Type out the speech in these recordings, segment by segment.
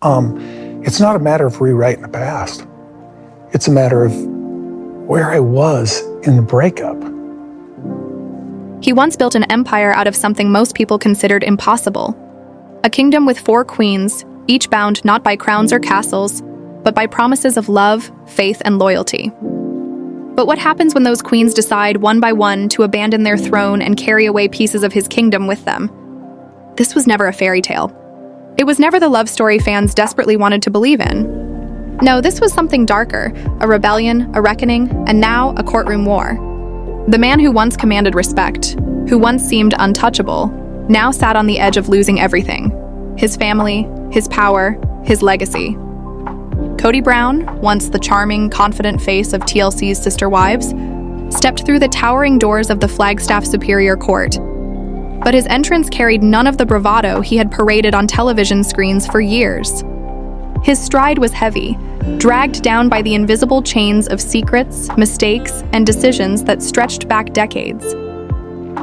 It's not a matter of rewriting the past. It's a matter of where I was in the breakup. He once built an empire out of something most people considered impossible. A kingdom with 4 queens, each bound not by crowns or castles, but by promises of love, faith, and loyalty. But what happens when those queens decide one by one to abandon their throne and carry away pieces of his kingdom with them? This was never a fairy tale. It was never the love story fans desperately wanted to believe in. No, this was something darker, a rebellion, a reckoning, and now a courtroom war. The man who once commanded respect, who once seemed untouchable, now sat on the edge of losing everything. His family, his power, his legacy. Kody Brown, once the charming, confident face of TLC's Sister Wives, stepped through the towering doors of the Flagstaff Superior Court. But his entrance carried none of the bravado he had paraded on television screens for years. His stride was heavy, dragged down by the invisible chains of secrets, mistakes, and decisions that stretched back decades.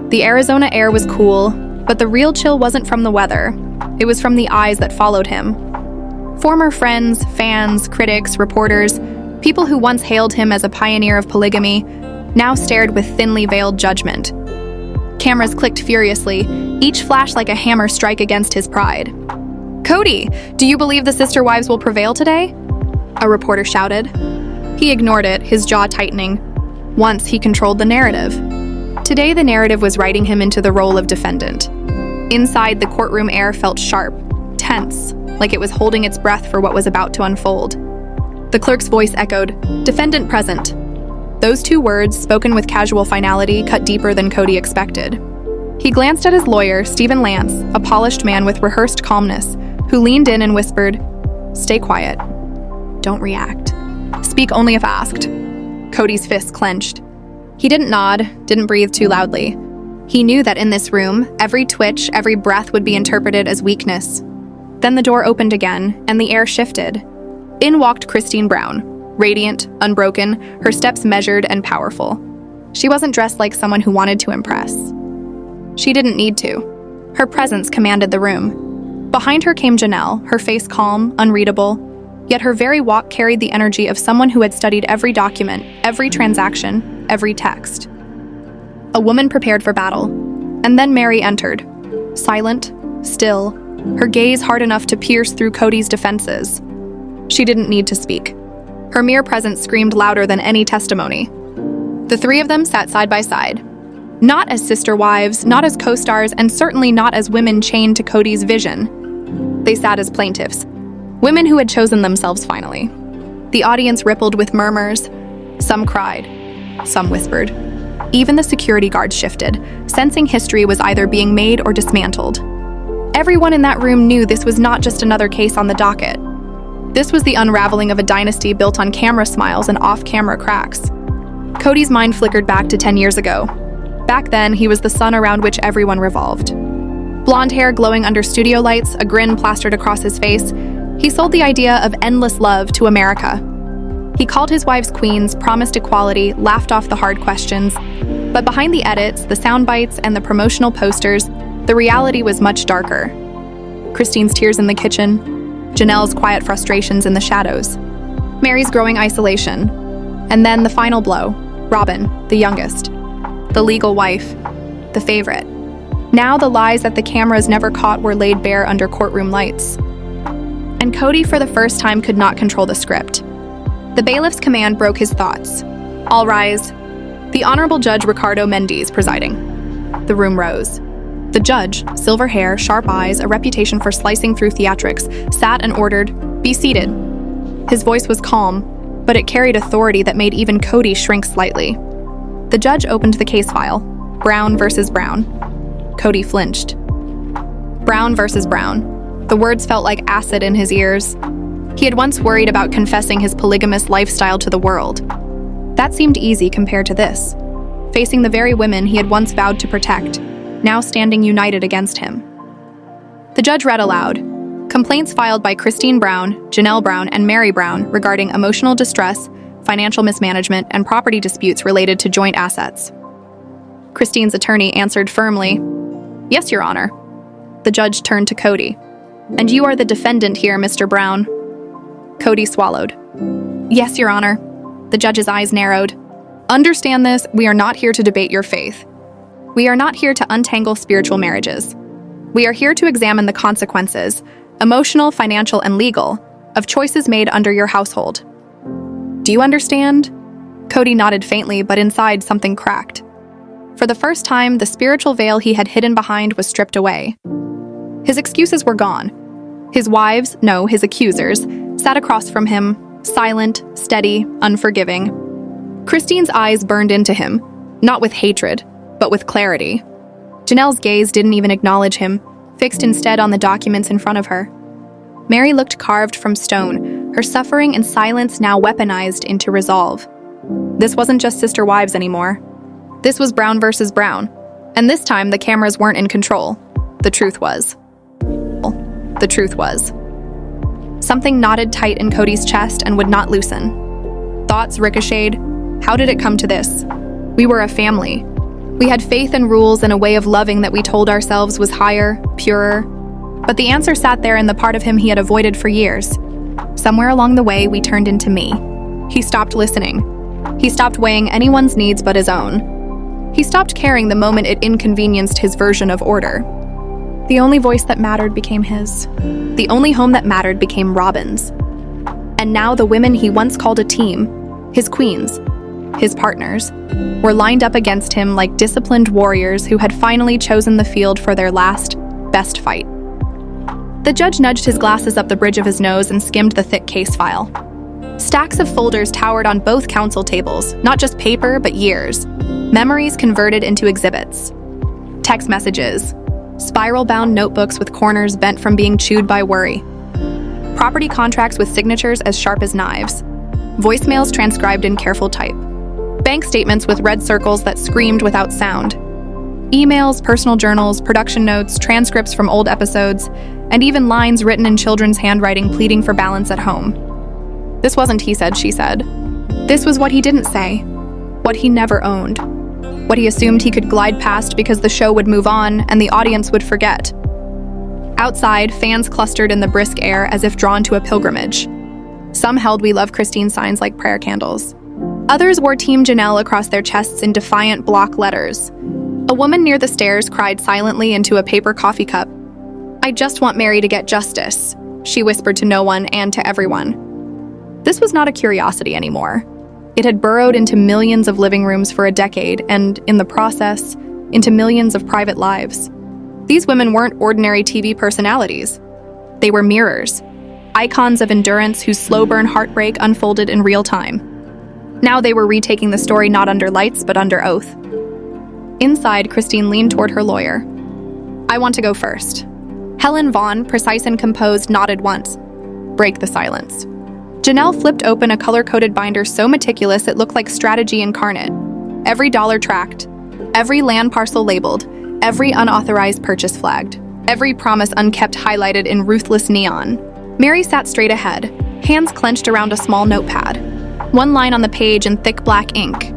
The Arizona air was cool, but the real chill wasn't from the weather. It was from the eyes that followed him. Former friends, fans, critics, reporters, people who once hailed him as a pioneer of polygamy, now stared with thinly veiled judgment. Cameras clicked furiously, each flash like a hammer strike against his pride. "Kody, do you believe the Sister Wives will prevail today?" a reporter shouted. He ignored it, his jaw tightening. Once he controlled the narrative. Today the narrative was writing him into the role of defendant. Inside, the courtroom air felt sharp, tense, like it was holding its breath for what was about to unfold. The clerk's voice echoed, "Defendant present." Those 2 words, spoken with casual finality, cut deeper than Kody expected. He glanced at his lawyer, Stephen Lance, a polished man with rehearsed calmness, who leaned in and whispered, "Stay quiet. Don't react. Speak only if asked." Kody's fists clenched. He didn't nod, didn't breathe too loudly. He knew that in this room, every twitch, every breath would be interpreted as weakness. Then the door opened again, and the air shifted. In walked Kody Brown, radiant, unbroken, her steps measured and powerful. She wasn't dressed like someone who wanted to impress. She didn't need to. Her presence commanded the room. Behind her came Janelle, her face calm, unreadable, yet her very walk carried the energy of someone who had studied every document, every transaction, every text. A woman prepared for battle. And then Mary entered, silent, still, her gaze hard enough to pierce through Kody's defenses. She didn't need to speak. Her mere presence screamed louder than any testimony. The 3 of them sat side by side. Not as sister wives, not as co-stars, and certainly not as women chained to Kody's vision. They sat as plaintiffs, women who had chosen themselves finally. The audience rippled with murmurs. Some cried, some whispered. Even the security guards shifted, sensing history was either being made or dismantled. Everyone in that room knew this was not just another case on the docket. This was the unraveling of a dynasty built on camera smiles and off-camera cracks. Kody's mind flickered back to 10 years ago. Back then, he was the sun around which everyone revolved. Blonde hair glowing under studio lights, a grin plastered across his face, he sold the idea of endless love to America. He called his wives queens, promised equality, laughed off the hard questions. But behind the edits, the sound bites, and the promotional posters, the reality was much darker. Christine's tears in the kitchen, Janelle's quiet frustrations in the shadows, Mary's growing isolation, and then the final blow, Robin, the youngest, the legal wife, the favorite. Now the lies that the cameras never caught were laid bare under courtroom lights. And Kody, for the first time, could not control the script. The bailiff's command broke his thoughts. All rise. The Honorable Judge Ricardo Mendes presiding. The room rose. The judge, silver hair, sharp eyes, a reputation for slicing through theatrics, sat and ordered, "Be seated." His voice was calm, but it carried authority that made even Kody shrink slightly. The judge opened the case file. Brown versus Brown. Kody flinched. Brown versus Brown. The words felt like acid in his ears. He had once worried about confessing his polygamous lifestyle to the world. That seemed easy compared to this, facing the very women he had once vowed to protect, now standing united against him. The judge read aloud, complaints filed by Kody Brown, Janelle Brown, and Mary Brown regarding emotional distress, financial mismanagement, and property disputes related to joint assets. Christine's attorney answered firmly, "Yes, Your Honor." The judge turned to Kody. And you are the defendant here, Mr. Brown. Kody swallowed. Yes, Your Honor. The judge's eyes narrowed. Understand this, we are not here to debate your faith. We are not here to untangle spiritual marriages. We are here to examine the consequences, emotional, financial, and legal, of choices made under your household. Do you understand? Kody nodded faintly, but inside something cracked. For the first time, the spiritual veil he had hidden behind was stripped away. His excuses were gone. His wives, no, his accusers, sat across from him, silent, steady, unforgiving. Christine's eyes burned into him, not with hatred, but with clarity. Janelle's gaze didn't even acknowledge him, fixed instead on the documents in front of her. Mary looked carved from stone, her suffering and silence now weaponized into resolve. This wasn't just sister wives anymore. This was Brown versus Brown, and this time the cameras weren't in control. The truth was. The truth was. Something knotted tight in Kody's chest and would not loosen. Thoughts ricocheted. How did it come to this? We were a family. We had faith and rules and a way of loving that we told ourselves was higher, purer. But the answer sat there in the part of him he had avoided for years. Somewhere along the way, we turned into me. He stopped listening. He stopped weighing anyone's needs but his own. He stopped caring the moment it inconvenienced his version of order. The only voice that mattered became his. The only home that mattered became Robin's. And now the women he once called a team, his queens, his partners, were lined up against him like disciplined warriors who had finally chosen the field for their last, best fight. The judge nudged his glasses up the bridge of his nose and skimmed the thick case file. Stacks of folders towered on both counsel tables, not just paper, but years. Memories converted into exhibits. Text messages. Spiral-bound notebooks with corners bent from being chewed by worry. Property contracts with signatures as sharp as knives. Voicemails transcribed in careful type. Bank statements with red circles that screamed without sound. Emails, personal journals, production notes, transcripts from old episodes, and even lines written in children's handwriting pleading for balance at home. This wasn't he said, she said. This was what he didn't say. What he never owned. What he assumed he could glide past because the show would move on and the audience would forget. Outside, fans clustered in the brisk air as if drawn to a pilgrimage. Some held "We Love Christine" signs like prayer candles. Others wore Team Janelle across their chests in defiant block letters. A woman near the stairs cried silently into a paper coffee cup. "I just want Mary to get justice," she whispered to no one and to everyone. This was not a curiosity anymore. It had burrowed into millions of living rooms for a decade and, in the process, into millions of private lives. These women weren't ordinary TV personalities. They were mirrors, icons of endurance whose slow-burn heartbreak unfolded in real time. Now they were retaking the story not under lights, but under oath. Inside, Christine leaned toward her lawyer. "I want to go first." Helen Vaughn, precise and composed, nodded once. Break the silence. Janelle flipped open a color-coded binder so meticulous it looked like strategy incarnate. Every dollar tracked, every land parcel labeled, every unauthorized purchase flagged, every promise unkept highlighted in ruthless neon. Mary sat straight ahead, hands clenched around a small notepad. One line on the page in thick black ink.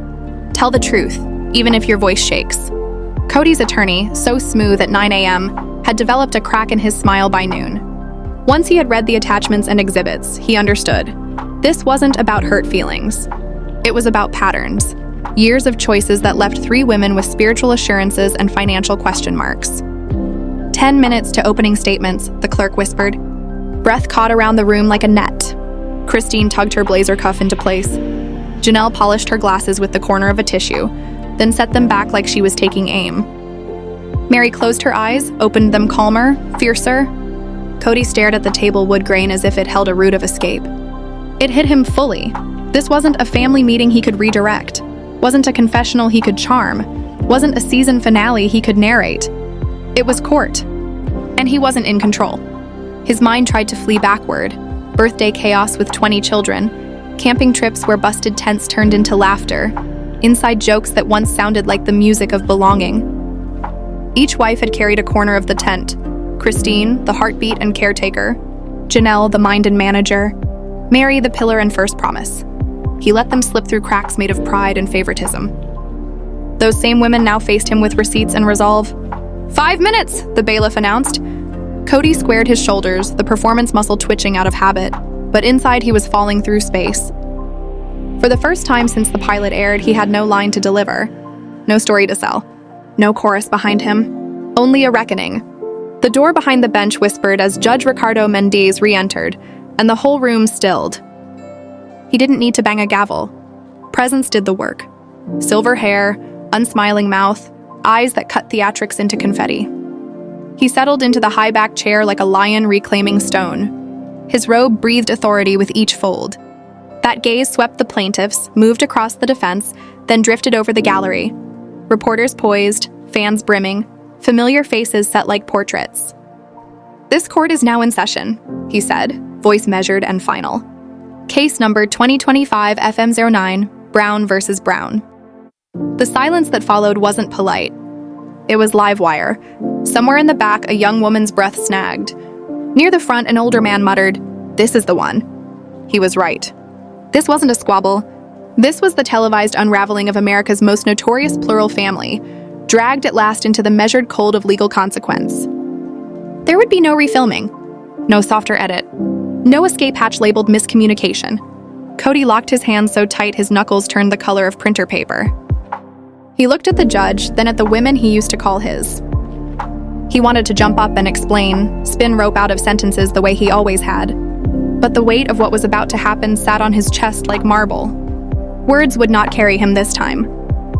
"Tell the truth, even if your voice shakes." Kody's attorney, so smooth at 9 a.m., had developed a crack in his smile by noon. Once he had read the attachments and exhibits, he understood. This wasn't about hurt feelings. It was about patterns. Years of choices that left 3 women with spiritual assurances and financial question marks. 10 minutes to opening statements, the clerk whispered. Breath caught around the room like a net. Christine tugged her blazer cuff into place. Janelle polished her glasses with the corner of a tissue, then set them back like she was taking aim. Mary closed her eyes, opened them calmer, fiercer. Kody stared at the table wood grain as if it held a route of escape. It hit him fully. This wasn't a family meeting he could redirect. Wasn't a confessional he could charm. Wasn't a season finale he could narrate. It was court. And he wasn't in control. His mind tried to flee backward. Birthday chaos with 20 children. Camping trips where busted tents turned into laughter. Inside jokes that once sounded like the music of belonging. Each wife had carried a corner of the tent. Christine, the heartbeat and caretaker. Janelle, the mind and manager. Mary, the pillar and first promise. He let them slip through cracks made of pride and favoritism. Those same women now faced him with receipts and resolve. 5 minutes, the bailiff announced. Kody squared his shoulders, the performance muscle twitching out of habit, but inside he was falling through space. For the first time since the pilot aired, he had no line to deliver, no story to sell, no chorus behind him, only a reckoning. The door behind the bench whispered as Judge Ricardo Mendez re-entered, and the whole room stilled. He didn't need to bang a gavel. Presence did the work. Silver hair, unsmiling mouth, eyes that cut theatrics into confetti. He settled into the high-backed chair like a lion reclaiming stone. His robe breathed authority with each fold. That gaze swept the plaintiffs, moved across the defense, then drifted over the gallery. Reporters poised, fans brimming, familiar faces set like portraits. "This court is now in session," he said, voice measured and final. Case number 2025 FM09, Brown versus Brown. The silence that followed wasn't polite. It was live wire. Somewhere in the back, a young woman's breath snagged. Near the front, an older man muttered, "This is the one." He was right. This wasn't a squabble. This was the televised unraveling of America's most notorious plural family, dragged at last into the measured cold of legal consequence. There would be no refilming, no softer edit, no escape hatch labeled miscommunication. Kody locked his hands so tight his knuckles turned the color of printer paper. He looked at the judge, then at the women he used to call his. He wanted to jump up and explain, spin rope out of sentences the way he always had. But the weight of what was about to happen sat on his chest like marble. Words would not carry him this time.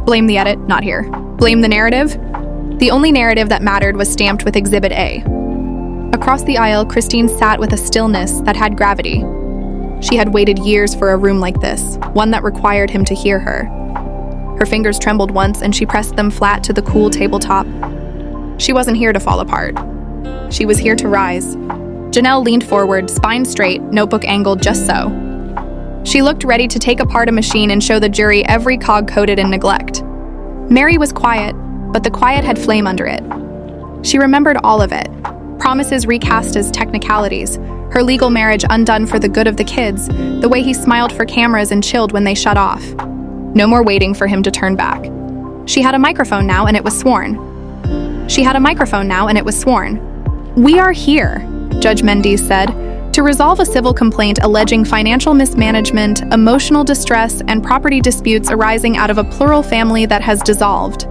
Blame the edit, not here. Blame the narrative? The only narrative that mattered was stamped with Exhibit A. Across the aisle, Christine sat with a stillness that had gravity. She had waited years for a room like this, one that required him to hear her. Her fingers trembled once and she pressed them flat to the cool tabletop. She wasn't here to fall apart. She was here to rise. Janelle leaned forward, spine straight, notebook angled just so. She looked ready to take apart a machine and show the jury every cog coded in neglect. Mary was quiet, but the quiet had flame under it. She remembered all of it. Promises recast as technicalities, her legal marriage undone for the good of the kids, the way he smiled for cameras and chilled when they shut off. No more waiting for him to turn back. She had a microphone now and it was sworn. "We are here," Judge Mendez said, "to resolve a civil complaint alleging financial mismanagement, emotional distress, and property disputes arising out of a plural family that has dissolved."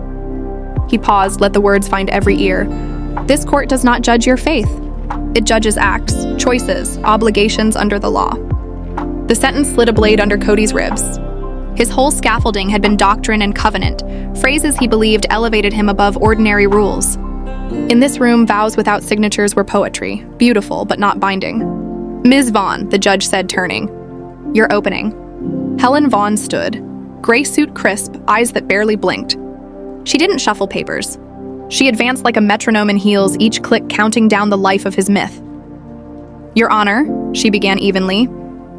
He paused, let the words find every ear. "This court does not judge your faith. It judges acts, choices, obligations under the law." The sentence slid a blade under Kody's ribs. His whole scaffolding had been doctrine and covenant, phrases he believed elevated him above ordinary rules. In this room, vows without signatures were poetry, beautiful but not binding. "Ms. Vaughn," the judge said, turning. "Your opening." Helen Vaughn stood, gray suit crisp, eyes that barely blinked. She didn't shuffle papers. She advanced like a metronome in heels, each click counting down the life of his myth. "Your Honor," she began evenly,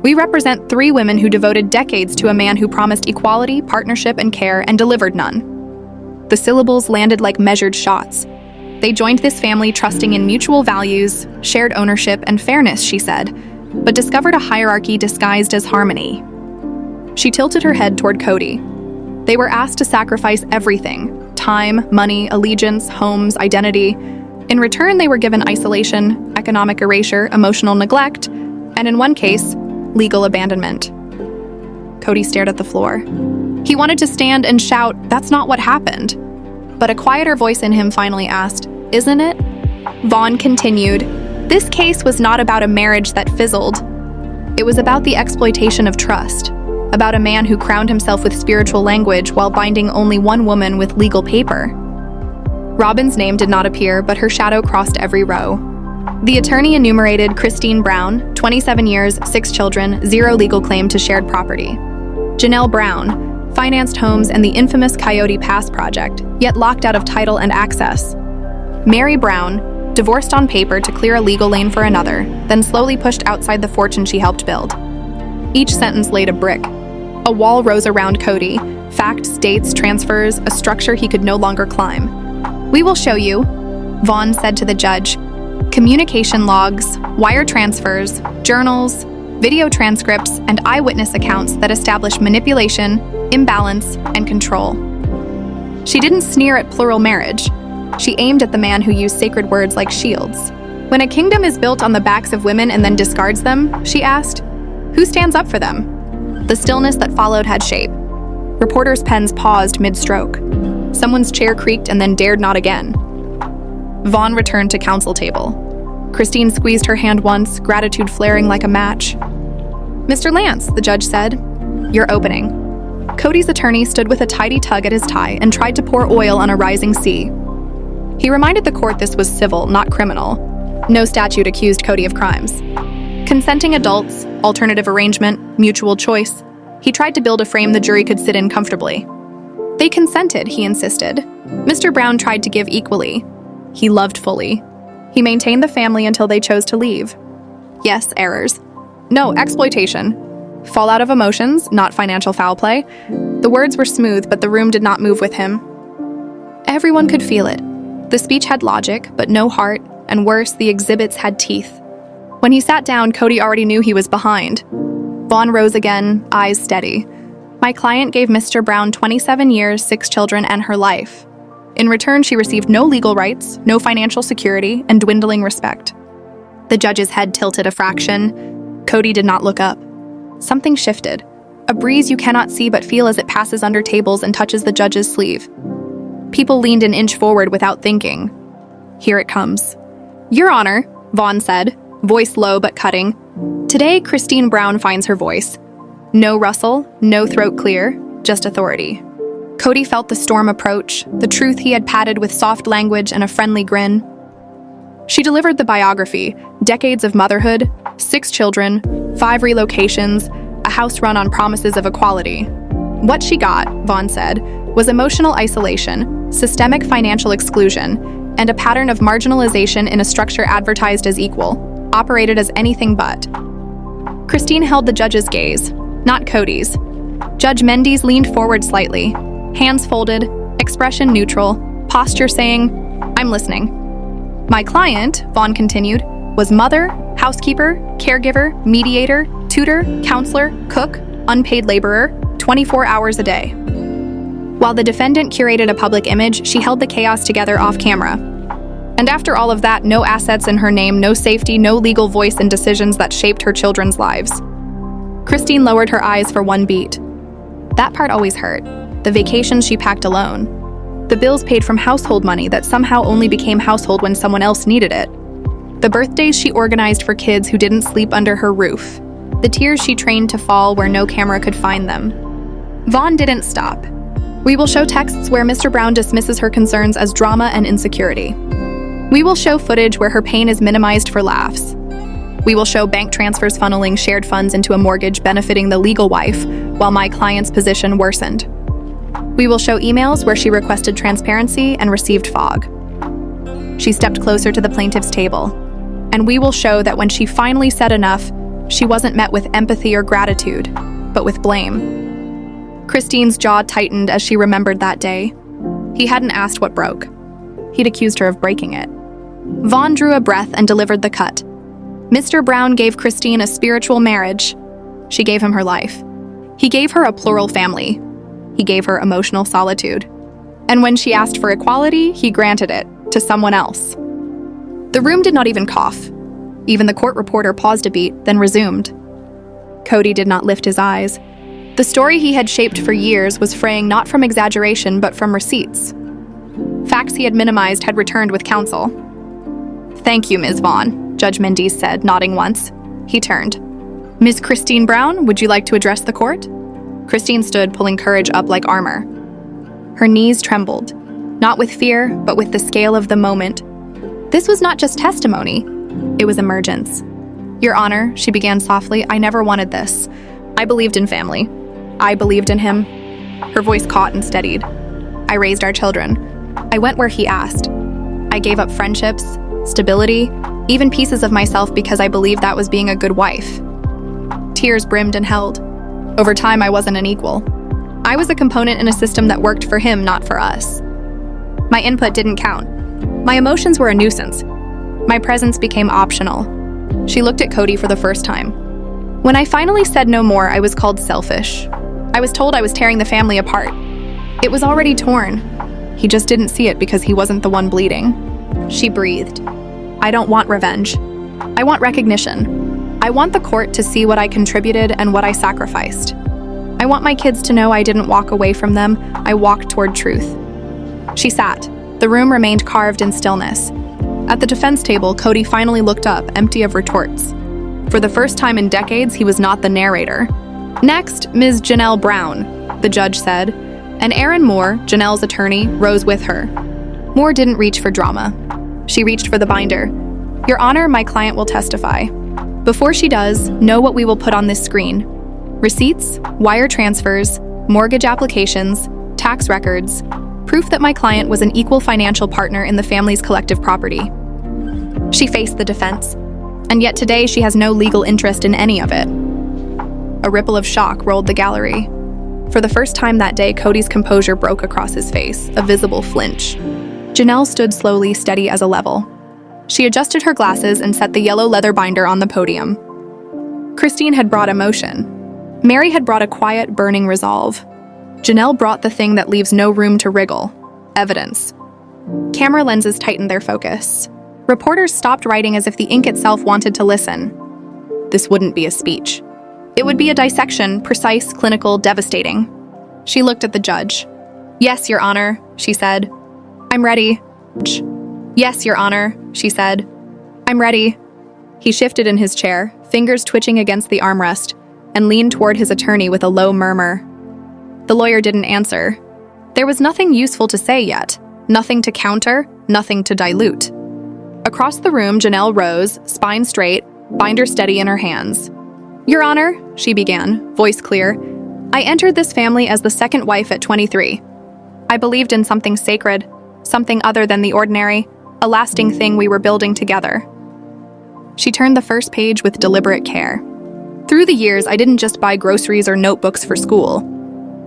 "we represent 3 women who devoted decades to a man who promised equality, partnership, and care, and delivered none." The syllables landed like measured shots. They joined this family trusting in mutual values, shared ownership, and fairness, she said, but discovered a hierarchy disguised as harmony. She tilted her head toward Kody. They were asked to sacrifice everything: time, money, allegiance, homes, identity. In return, they were given isolation, economic erasure, emotional neglect, and in one case, legal abandonment. Kody stared at the floor. He wanted to stand and shout, "That's not what happened." But a quieter voice in him finally asked, "Isn't it?" Vaughn continued, "This case was not about a marriage that fizzled. It was about the exploitation of trust, about a man who crowned himself with spiritual language while binding only one woman with legal paper." Robin's name did not appear, but her shadow crossed every row. The attorney enumerated Christine Brown, 27 years, 6 children, 0 legal claim to shared property. Janelle Brown, financed homes and the infamous Coyote Pass project, yet locked out of title and access. Mary Brown, divorced on paper to clear a legal lane for another, then slowly pushed outside the fortune she helped build. Each sentence laid a brick. A wall rose around Kody, facts, dates, transfers, a structure he could no longer climb. "We will show you," Vaughn said to the judge. "Communication logs, wire transfers, journals, video transcripts, and eyewitness accounts that establish manipulation, imbalance, and control." She didn't sneer at plural marriage. She aimed at the man who used sacred words like shields. When a kingdom is built on the backs of women and then discards them, she asked, who stands up for them? The stillness that followed had shape. Reporters' pens paused mid-stroke. Someone's chair creaked and then dared not again. Vaughn returned to counsel table. Christine squeezed her hand once, gratitude flaring like a match. Mr. Lance, the judge said, you're opening. Kody's attorney stood with a tidy tug at his tie and tried to pour oil on a rising sea. He reminded the court this was civil, not criminal. No statute accused Kody of crimes. Consenting adults, alternative arrangement, mutual choice. He tried to build a frame the jury could sit in comfortably. They consented, he insisted. Mr. Brown tried to give equally. He loved fully. He maintained the family until they chose to leave. Yes, errors. No, exploitation. Fallout of emotions, not financial foul play. The words were smooth, but the room did not move with him. Everyone could feel it. The speech had logic, but no heart, and worse, the exhibits had teeth. When he sat down, Kody already knew he was behind. Vaughn rose again, eyes steady. My client gave Mr. Brown 27 years, 6 children, and her life. In return, she received no legal rights, no financial security, and dwindling respect. The judge's head tilted a fraction. Kody did not look up. Something shifted. A breeze you cannot see but feel as it passes under tables and touches the judge's sleeve. People leaned an inch forward without thinking. Here it comes. Your Honor, Vaughn said, voice low but cutting. Today, Christine Brown finds her voice. No rustle, no throat clear, just authority. Kody felt the storm approach, the truth he had padded with soft language and a friendly grin. She delivered the biography, decades of motherhood, 6 children, 5 relocations, a house run on promises of equality. What she got, Vaughn said, was emotional isolation, systemic financial exclusion, and a pattern of marginalization in a structure advertised as equal, operated as anything but. Christine held the judge's gaze, not Kody's. Judge Mendes leaned forward slightly, hands folded, expression neutral, posture saying, I'm listening. My client, Vaughn continued, was mother, housekeeper, caregiver, mediator, tutor, counselor, cook, unpaid laborer, 24 hours a day. While the defendant curated a public image, she held the chaos together off camera. And after all of that, no assets in her name, no safety, no legal voice in decisions that shaped her children's lives. Christine lowered her eyes for one beat. That part always hurt. The vacations she packed alone. The bills paid from household money that somehow only became household when someone else needed it. The birthdays she organized for kids who didn't sleep under her roof. The tears she trained to fall where no camera could find them. Vaughn didn't stop. We will show texts where Mr. Brown dismisses her concerns as drama and insecurity. We will show footage where her pain is minimized for laughs. We will show bank transfers funneling shared funds into a mortgage benefiting the legal wife, while my client's position worsened. We will show emails where she requested transparency and received fog. She stepped closer to the plaintiff's table. And we will show that when she finally said enough, she wasn't met with empathy or gratitude, but with blame. Christine's jaw tightened as she remembered that day. He hadn't asked what broke. He'd accused her of breaking it. Vaughn drew a breath and delivered the cut. Mr. Brown gave Christine a spiritual marriage. She gave him her life. He gave her a plural family. He gave her emotional solitude. And when she asked for equality, he granted it to someone else. The room did not even cough. Even the court reporter paused a beat, then resumed. Kody did not lift his eyes. The story he had shaped for years was fraying not from exaggeration, but from receipts. Facts he had minimized had returned with counsel. Thank you, Ms. Vaughn, Judge Mendes said, nodding once. He turned. Ms. Christine Brown, would you like to address the court? Christine stood, pulling courage up like armor. Her knees trembled, not with fear, but with the scale of the moment. This was not just testimony. It was emergence. Your Honor, she began softly, I never wanted this. I believed in family. I believed in him. Her voice caught and steadied. I raised our children. I went where he asked. I gave up friendships, stability, even pieces of myself because I believed that was being a good wife. Tears brimmed and held. Over time, I wasn't an equal. I was a component in a system that worked for him, not for us. My input didn't count. My emotions were a nuisance. My presence became optional. She looked at Kody for the first time. When I finally said no more, I was called selfish. I was told I was tearing the family apart. It was already torn. He just didn't see it because he wasn't the one bleeding. She breathed. I don't want revenge. I want recognition. I want the court to see what I contributed and what I sacrificed. I want my kids to know I didn't walk away from them, I walked toward truth. She sat. The room remained carved in stillness. At the defense table, Kody finally looked up, empty of retorts. For the first time in decades, he was not the narrator. Next, Ms. Janelle Brown, the judge said, and Erin Moore, Janelle's attorney, rose with her. Moore didn't reach for drama. She reached for the binder. Your Honor, my client will testify. Before she does, know what we will put on this screen. Receipts, wire transfers, mortgage applications, tax records, proof that my client was an equal financial partner in the family's collective property. She faced the defense, and yet today she has no legal interest in any of it. A ripple of shock rolled the gallery. For the first time that day, Kody's composure broke across his face, a visible flinch. Janelle stood slowly, steady as a level. She adjusted her glasses and set the yellow leather binder on the podium. Christine had brought emotion. Mary had brought a quiet, burning resolve. Janelle brought the thing that leaves no room to wriggle: evidence. Camera lenses tightened their focus. Reporters stopped writing as if the ink itself wanted to listen. This wouldn't be a speech. It would be a dissection, precise, clinical, devastating. She looked at the judge. Yes, Your Honor, she said. I'm ready. Yes, Your Honor, she said. I'm ready. He shifted in his chair, fingers twitching against the armrest, and leaned toward his attorney with a low murmur. The lawyer didn't answer. There was nothing useful to say yet, nothing to counter, nothing to dilute. Across the room, Janelle rose, spine straight, binder steady in her hands. Your Honor, she began, voice clear, I entered this family as the second wife at 23. I believed in something sacred, something other than the ordinary, a lasting thing we were building together. She turned the first page with deliberate care. Through the years, I didn't just buy groceries or notebooks for school.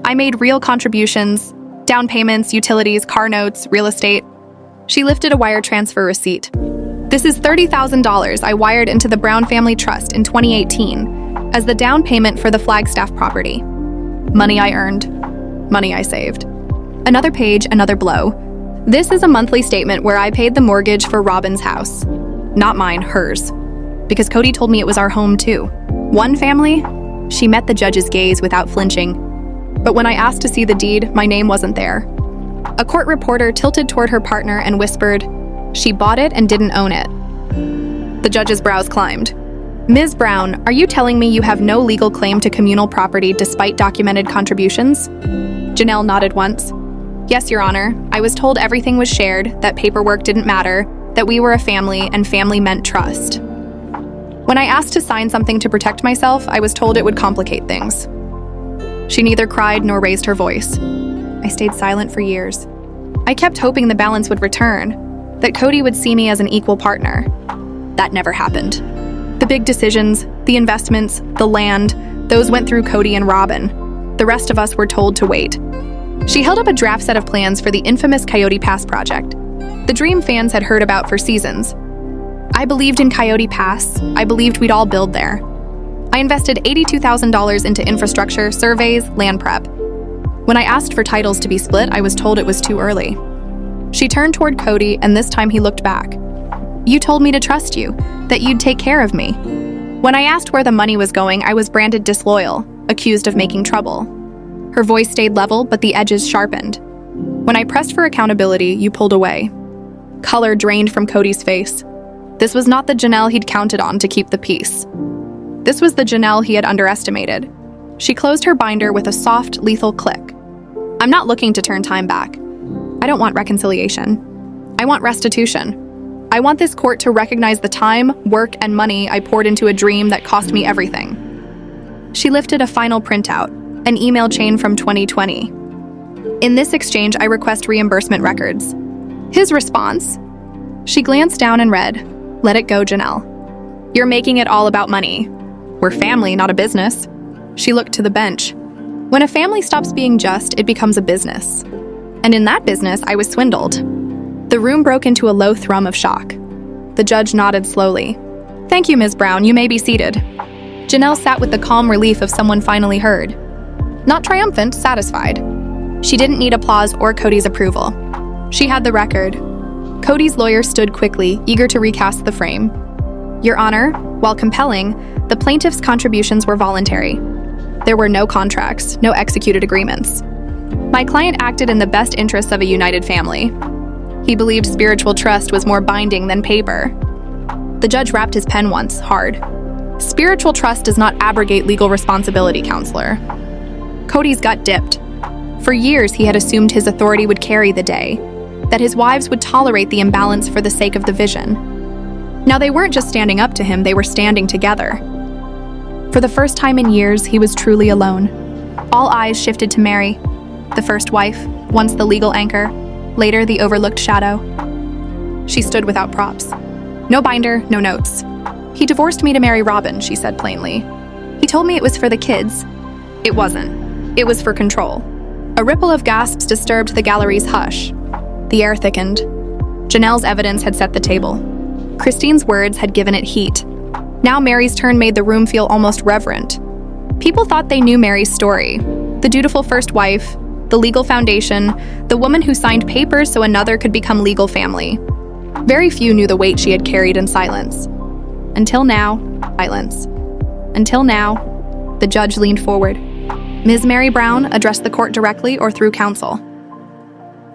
I made real contributions, down payments, utilities, car notes, real estate. She lifted a wire transfer receipt. This is $30,000 I wired into the Brown Family Trust in 2018 as the down payment for the Flagstaff property. Money I earned, money I saved. Another page, another blow. This is a monthly statement where I paid the mortgage for Robin's house. Not mine, hers. Because Kody told me it was our home too. One family? She met the judge's gaze without flinching. But when I asked to see the deed, my name wasn't there. A court reporter tilted toward her partner and whispered, she bought it and didn't own it. The judge's brows climbed. Ms. Brown, are you telling me you have no legal claim to communal property despite documented contributions? Janelle nodded once. Yes, Your Honor. I was told everything was shared, that paperwork didn't matter, that we were a family, and family meant trust. When I asked to sign something to protect myself, I was told it would complicate things. She neither cried nor raised her voice. I stayed silent for years. I kept hoping the balance would return, that Kody would see me as an equal partner. That never happened. The big decisions, the investments, the land, those went through Kody and Robin. The rest of us were told to wait. She held up a draft set of plans for the infamous Coyote Pass project, the dream fans had heard about for seasons. I believed in Coyote Pass. I believed we'd all build there. I invested $82,000 into infrastructure, surveys, land prep. When I asked for titles to be split, I was told it was too early. She turned toward Kody, and this time he looked back. You told me to trust you, that you'd take care of me. When I asked where the money was going, I was branded disloyal, accused of making trouble. Her voice stayed level, but the edges sharpened. When I pressed for accountability, you pulled away. Color drained from Kody's face. This was not the Janelle he'd counted on to keep the peace. This was the Janelle he had underestimated. She closed her binder with a soft, lethal click. I'm not looking to turn time back. I don't want reconciliation. I want restitution. I want this court to recognize the time, work, and money I poured into a dream that cost me everything. She lifted a final printout, an email chain from 2020. In this exchange, I request reimbursement records. His response? She glanced down and read, Let it go, Janelle. You're making it all about money. We're family, not a business. She looked to the bench. When a family stops being just, it becomes a business. And in that business, I was swindled. The room broke into a low thrum of shock. The judge nodded slowly. Thank you, Ms. Brown. You may be seated. Janelle sat with the calm relief of someone finally heard. Not triumphant, satisfied. She didn't need applause or Kody's approval. She had the record. Kody's lawyer stood quickly, eager to recast the frame. Your Honor, while compelling, the plaintiff's contributions were voluntary. There were no contracts, no executed agreements. My client acted in the best interests of a united family. He believed spiritual trust was more binding than paper. The judge rapped his pen once, hard. Spiritual trust does not abrogate legal responsibility, counselor. Kody's gut dipped. For years, he had assumed his authority would carry the day, that his wives would tolerate the imbalance for the sake of the vision. Now they weren't just standing up to him, they were standing together. For the first time in years, he was truly alone. All eyes shifted to Mary, the first wife, once the legal anchor, later the overlooked shadow. She stood without props. No binder, no notes. He divorced me to marry Robin, she said plainly. He told me it was for the kids. It wasn't. It was for control. A ripple of gasps disturbed the gallery's hush. The air thickened. Janelle's evidence had set the table. Christine's words had given it heat. Now Mary's turn made the room feel almost reverent. People thought they knew Mary's story. The dutiful first wife, the legal foundation, the woman who signed papers so another could become legal family. Very few knew the weight she had carried in silence. Until now, silence. Until now, the judge leaned forward. Ms. Mary Brown addressed the court directly or through counsel.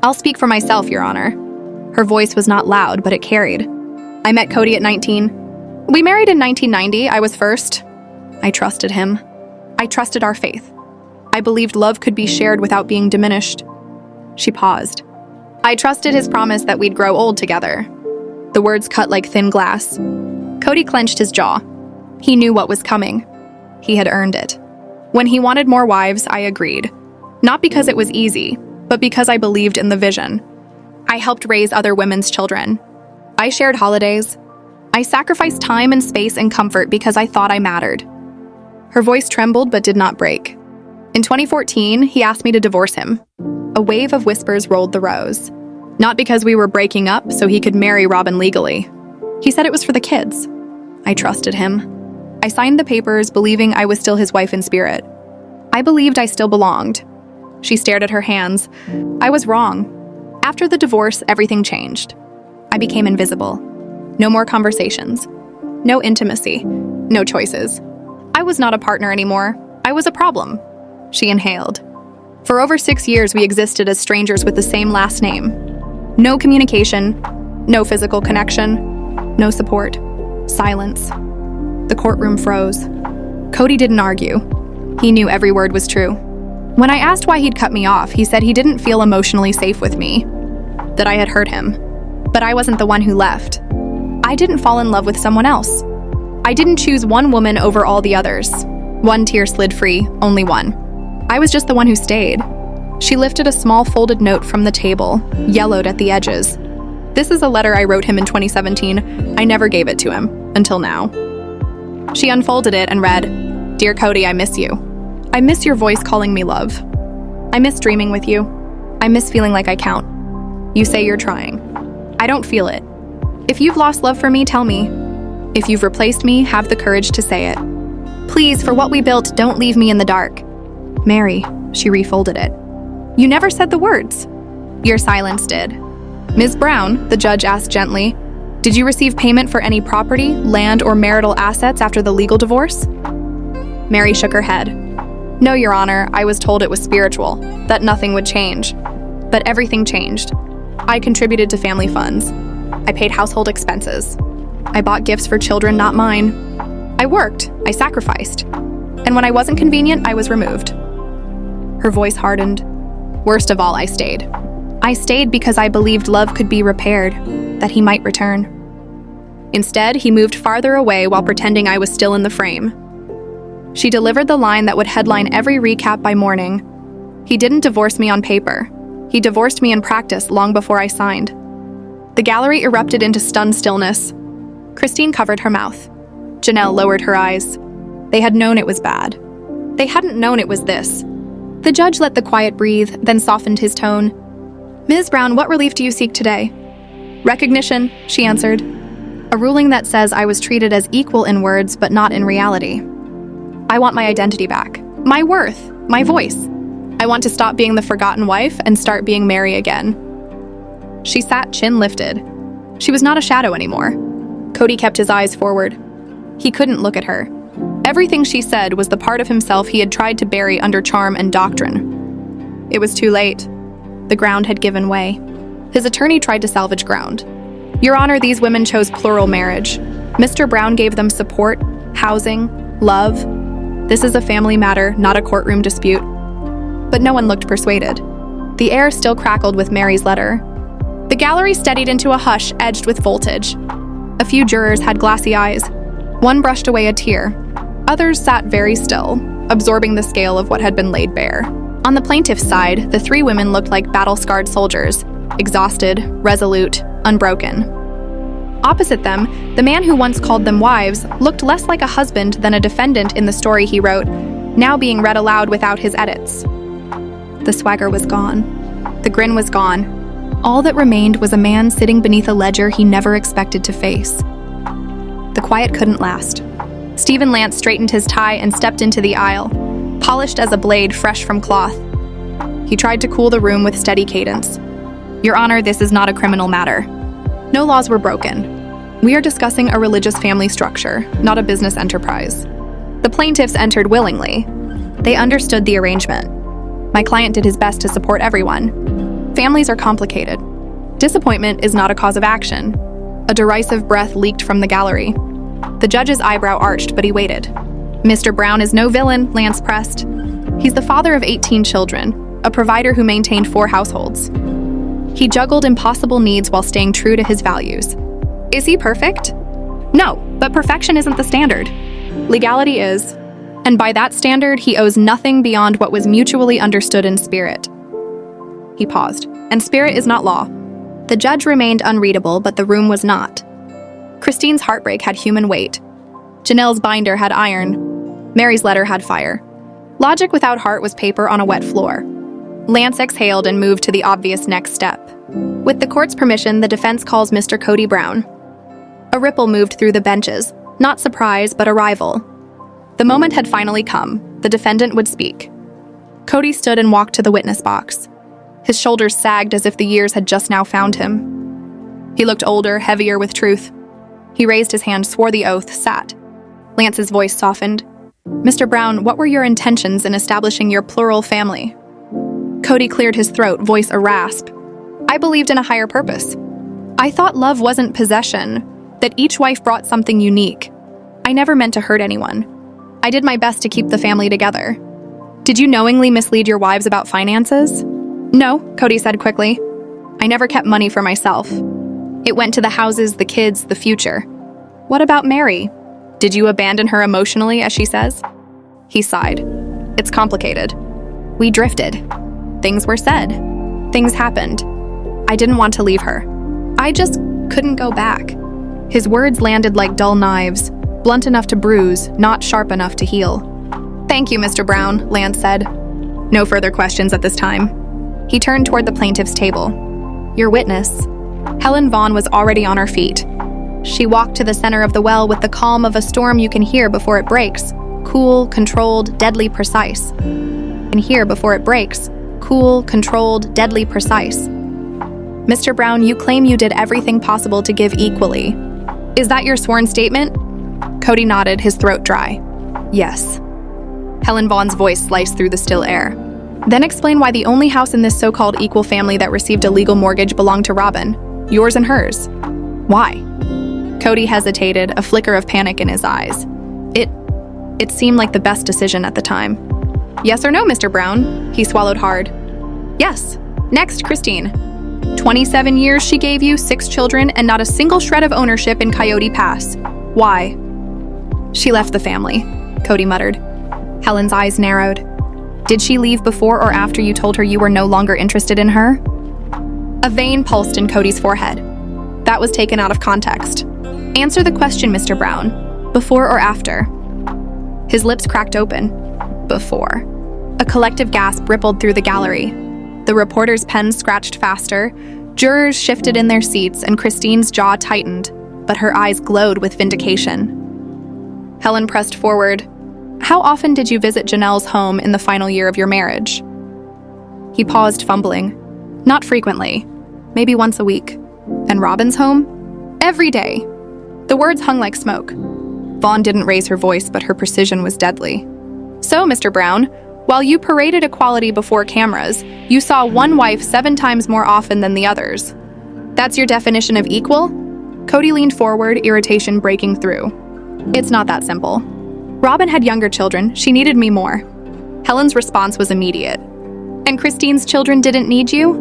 I'll speak for myself, Your Honor. Her voice was not loud, but it carried. I met Kody at 19. We married in 1990. I was first. I trusted him. I trusted our faith. I believed love could be shared without being diminished. She paused. I trusted his promise that we'd grow old together. The words cut like thin glass. Kody clenched his jaw. He knew what was coming. He had earned it. When he wanted more wives, I agreed. Not because it was easy, but because I believed in the vision. I helped raise other women's children. I shared holidays. I sacrificed time and space and comfort because I thought I mattered. Her voice trembled but did not break. In 2014, he asked me to divorce him. A wave of whispers rolled the rows. Not because we were breaking up so he could marry Robin legally. He said it was for the kids. I trusted him. I signed the papers, believing I was still his wife in spirit. I believed I still belonged. She stared at her hands. I was wrong. After the divorce, everything changed. I became invisible. No more conversations. No intimacy. No choices. I was not a partner anymore. I was a problem. She inhaled. For over 6 years, we existed as strangers with the same last name. No communication. No physical connection. No support. Silence. The courtroom froze. Kody didn't argue. He knew every word was true. When I asked why he'd cut me off, he said he didn't feel emotionally safe with me, that I had hurt him. But I wasn't the one who left. I didn't fall in love with someone else. I didn't choose one woman over all the others. One tear slid free, only one. I was just the one who stayed. She lifted a small folded note from the table, yellowed at the edges. This is a letter I wrote him in 2017. I never gave it to him, until now. She unfolded it and read, Dear Kody, I miss you. I miss your voice calling me love. I miss dreaming with you. I miss feeling like I count. You say you're trying. I don't feel it. If you've lost love for me, tell me. If you've replaced me, have the courage to say it. Please, for what we built, don't leave me in the dark. Mary, she refolded it. You never said the words. Your silence did. Ms. Brown, the judge asked gently, did you receive payment for any property, land, or marital assets after the legal divorce? Mary shook her head. No, Your Honor, I was told it was spiritual, that nothing would change. But everything changed. I contributed to family funds. I paid household expenses. I bought gifts for children not mine. I worked. I sacrificed. And when I wasn't convenient, I was removed. Her voice hardened. Worst of all, I stayed. I stayed because I believed love could be repaired, that he might return. Instead, he moved farther away while pretending I was still in the frame. She delivered the line that would headline every recap by morning. He didn't divorce me on paper. He divorced me in practice long before I signed. The gallery erupted into stunned stillness. Christine covered her mouth. Janelle lowered her eyes. They had known it was bad. They hadn't known it was this. The judge let the quiet breathe, then softened his tone. Ms. Brown, what relief do you seek today? Recognition, she answered. A ruling that says I was treated as equal in words, but not in reality. I want my identity back. My worth. My voice. I want to stop being the forgotten wife and start being Mary again. She sat, chin lifted. She was not a shadow anymore. Kody kept his eyes forward. He couldn't look at her. Everything she said was the part of himself he had tried to bury under charm and doctrine. It was too late. The ground had given way. His attorney tried to salvage ground. Your Honor, these women chose plural marriage. Mr. Brown gave them support, housing, love. This is a family matter, not a courtroom dispute. But no one looked persuaded. The air still crackled with Mary's letter. The gallery steadied into a hush edged with voltage. A few jurors had glassy eyes. One brushed away a tear. Others sat very still, absorbing the scale of what had been laid bare. On the plaintiff's side, the three women looked like battle-scarred soldiers, exhausted, resolute, unbroken. Opposite them, the man who once called them wives looked less like a husband than a defendant in the story he wrote, now being read aloud without his edits. The swagger was gone. The grin was gone. All that remained was a man sitting beneath a ledger he never expected to face. The quiet couldn't last. Stephen Lance straightened his tie and stepped into the aisle, polished as a blade fresh from cloth. He tried to cool the room with steady cadence. Your Honor, this is not a criminal matter. No laws were broken. We are discussing a religious family structure, not a business enterprise. The plaintiffs entered willingly. They understood the arrangement. My client did his best to support everyone. Families are complicated. Disappointment is not a cause of action. A derisive breath leaked from the gallery. The judge's eyebrow arched, but he waited. Mr. Brown is no villain, Lance pressed. He's the father of 18 children, a provider who maintained 4 households. He juggled impossible needs while staying true to his values. Is he perfect? No, but perfection isn't the standard. Legality is, and by that standard, he owes nothing beyond what was mutually understood in spirit. He paused, and spirit is not law. The judge remained unreadable, but the room was not. Christine's heartbreak had human weight. Janelle's binder had iron. Mary's letter had fire. Logic without heart was paper on a wet floor. Lance exhaled and moved to the obvious next step. With the court's permission, the defense calls Mr. Kody Brown. A ripple moved through the benches, not surprise, but arrival. The moment had finally come. The defendant would speak. Kody stood and walked to the witness box. His shoulders sagged as if the years had just now found him. He looked older, heavier with truth. He raised his hand, swore the oath, sat. Lance's voice softened. Mr. Brown, what were your intentions in establishing your plural family? Kody cleared his throat, voice a rasp. I believed in a higher purpose. I thought love wasn't possession, that each wife brought something unique. I never meant to hurt anyone. I did my best to keep the family together. Did you knowingly mislead your wives about finances? No, Kody said quickly. I never kept money for myself. It went to the houses, the kids, the future. What about Mary? Did you abandon her emotionally, as she says? He sighed. It's complicated. We drifted. Things were said. Things happened. I didn't want to leave her. I just couldn't go back. His words landed like dull knives, blunt enough to bruise, not sharp enough to heal. Thank you, Mr. Brown, Lance said. No further questions at this time. He turned toward the plaintiff's table. Your witness. Helen Vaughn was already on her feet. She walked to the center of the well with the calm of a storm you can hear before it breaks. Cool, controlled, deadly precise. And hear before it breaks. Cool, controlled, deadly precise. Mr. Brown, you claim you did everything possible to give equally. Is that your sworn statement? Kody nodded, his throat dry. Yes. Helen Vaughn's voice sliced through the still air. Then explain why the only house in this so-called equal family that received a legal mortgage belonged to Robin. Yours and hers. Why? Kody hesitated, a flicker of panic in his eyes. It seemed like the best decision at the time. Yes or no, Mr. Brown? He swallowed hard. Yes. Next, Christine. 27 years she gave you, 6 children, and not a single shred of ownership in Coyote Pass. Why? She left the family, Kody muttered. Helen's eyes narrowed. Did she leave before or after you told her you were no longer interested in her? A vein pulsed in Kody's forehead. That was taken out of context. Answer the question, Mr. Brown. Before or after? His lips cracked open. Before. A collective gasp rippled through the gallery. The reporter's pen scratched faster, jurors shifted in their seats, and Christine's jaw tightened, but her eyes glowed with vindication. Helen pressed forward. How often did you visit Janelle's home in the final year of your marriage? He paused, fumbling. Not frequently. Maybe once a week. And Robin's home? Every day. The words hung like smoke. Vaughn didn't raise her voice, but her precision was deadly. So, Mr. Brown, while you paraded equality before cameras, you saw one wife 7 times more often than the others. That's your definition of equal? Kody leaned forward, irritation breaking through. It's not that simple. Robin had younger children. She needed me more. Helen's response was immediate. And Christine's children didn't need you?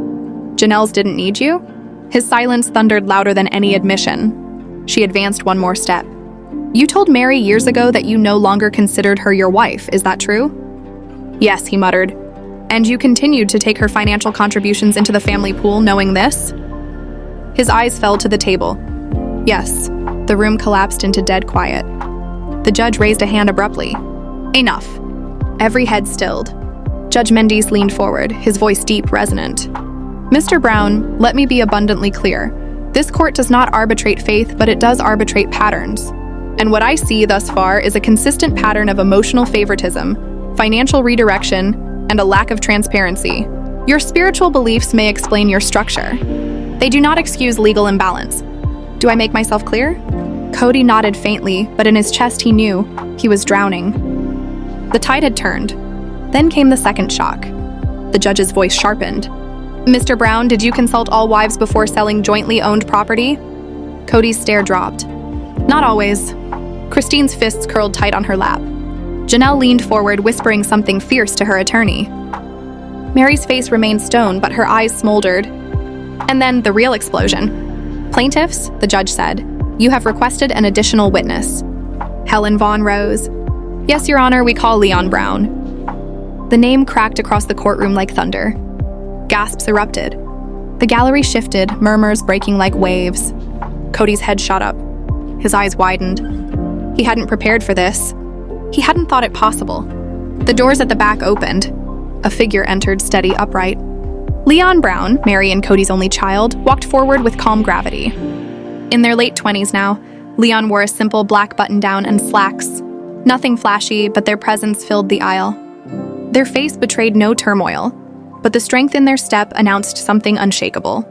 Janelle's didn't need you? His silence thundered louder than any admission. She advanced one more step. You told Mary years ago that you no longer considered her your wife, is that true? Yes, he muttered. And you continued to take her financial contributions into the family pool knowing this? His eyes fell to the table. Yes. The room collapsed into dead quiet. The judge raised a hand abruptly. Enough. Every head stilled. Judge Mendes leaned forward, his voice deep, resonant. Mr. Brown, let me be abundantly clear. This court does not arbitrate faith, but it does arbitrate patterns. And what I see thus far is a consistent pattern of emotional favoritism, financial redirection, and a lack of transparency. Your spiritual beliefs may explain your structure. They do not excuse legal imbalance. Do I make myself clear? Kody nodded faintly, but in his chest he knew he was drowning. The tide had turned. Then came the second shock. The judge's voice sharpened. Mr. Brown, did you consult all wives before selling jointly owned property? Kody's stare dropped. Not always. Christine's fists curled tight on her lap. Janelle leaned forward, whispering something fierce to her attorney. Mary's face remained stone, but her eyes smoldered. And then the real explosion. Plaintiffs, the judge said, you have requested an additional witness. Helen Vaughn rose. Yes, Your Honor, we call Leon Brown. The name cracked across the courtroom like thunder. Gasps erupted. The gallery shifted, murmurs breaking like waves. Kody's head shot up. His eyes widened. He hadn't prepared for this. He hadn't thought it possible. The doors at the back opened. A figure entered, steady, upright. Leon Brown, Mary and Kody's only child, walked forward with calm gravity. In their late 20s now, Leon wore a simple black button-down and slacks. Nothing flashy, but their presence filled the aisle. Their face betrayed no turmoil, but the strength in their step announced something unshakable.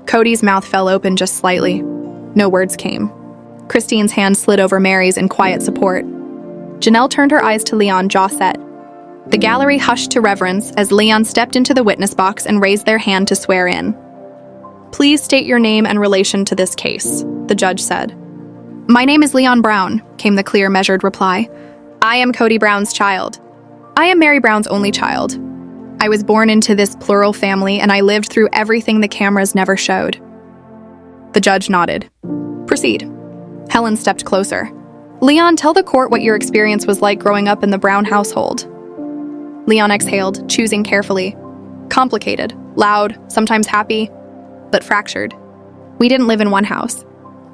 Kody's mouth fell open just slightly. No words came. Christine's hand slid over Mary's in quiet support. Janelle turned her eyes to Leon, jaw set. The gallery hushed to reverence as Leon stepped into the witness box and raised their hand to swear in. Please state your name and relation to this case, the judge said. My name is Leon Brown, came the clear, measured reply. I am Kody Brown's child. I am Mary Brown's only child. I was born into this plural family, and I lived through everything the cameras never showed. The judge nodded. Proceed. Helen stepped closer. Leon, tell the court what your experience was like growing up in the Brown household. Leon exhaled, choosing carefully. Complicated, loud, sometimes happy, but fractured. We didn't live in one house.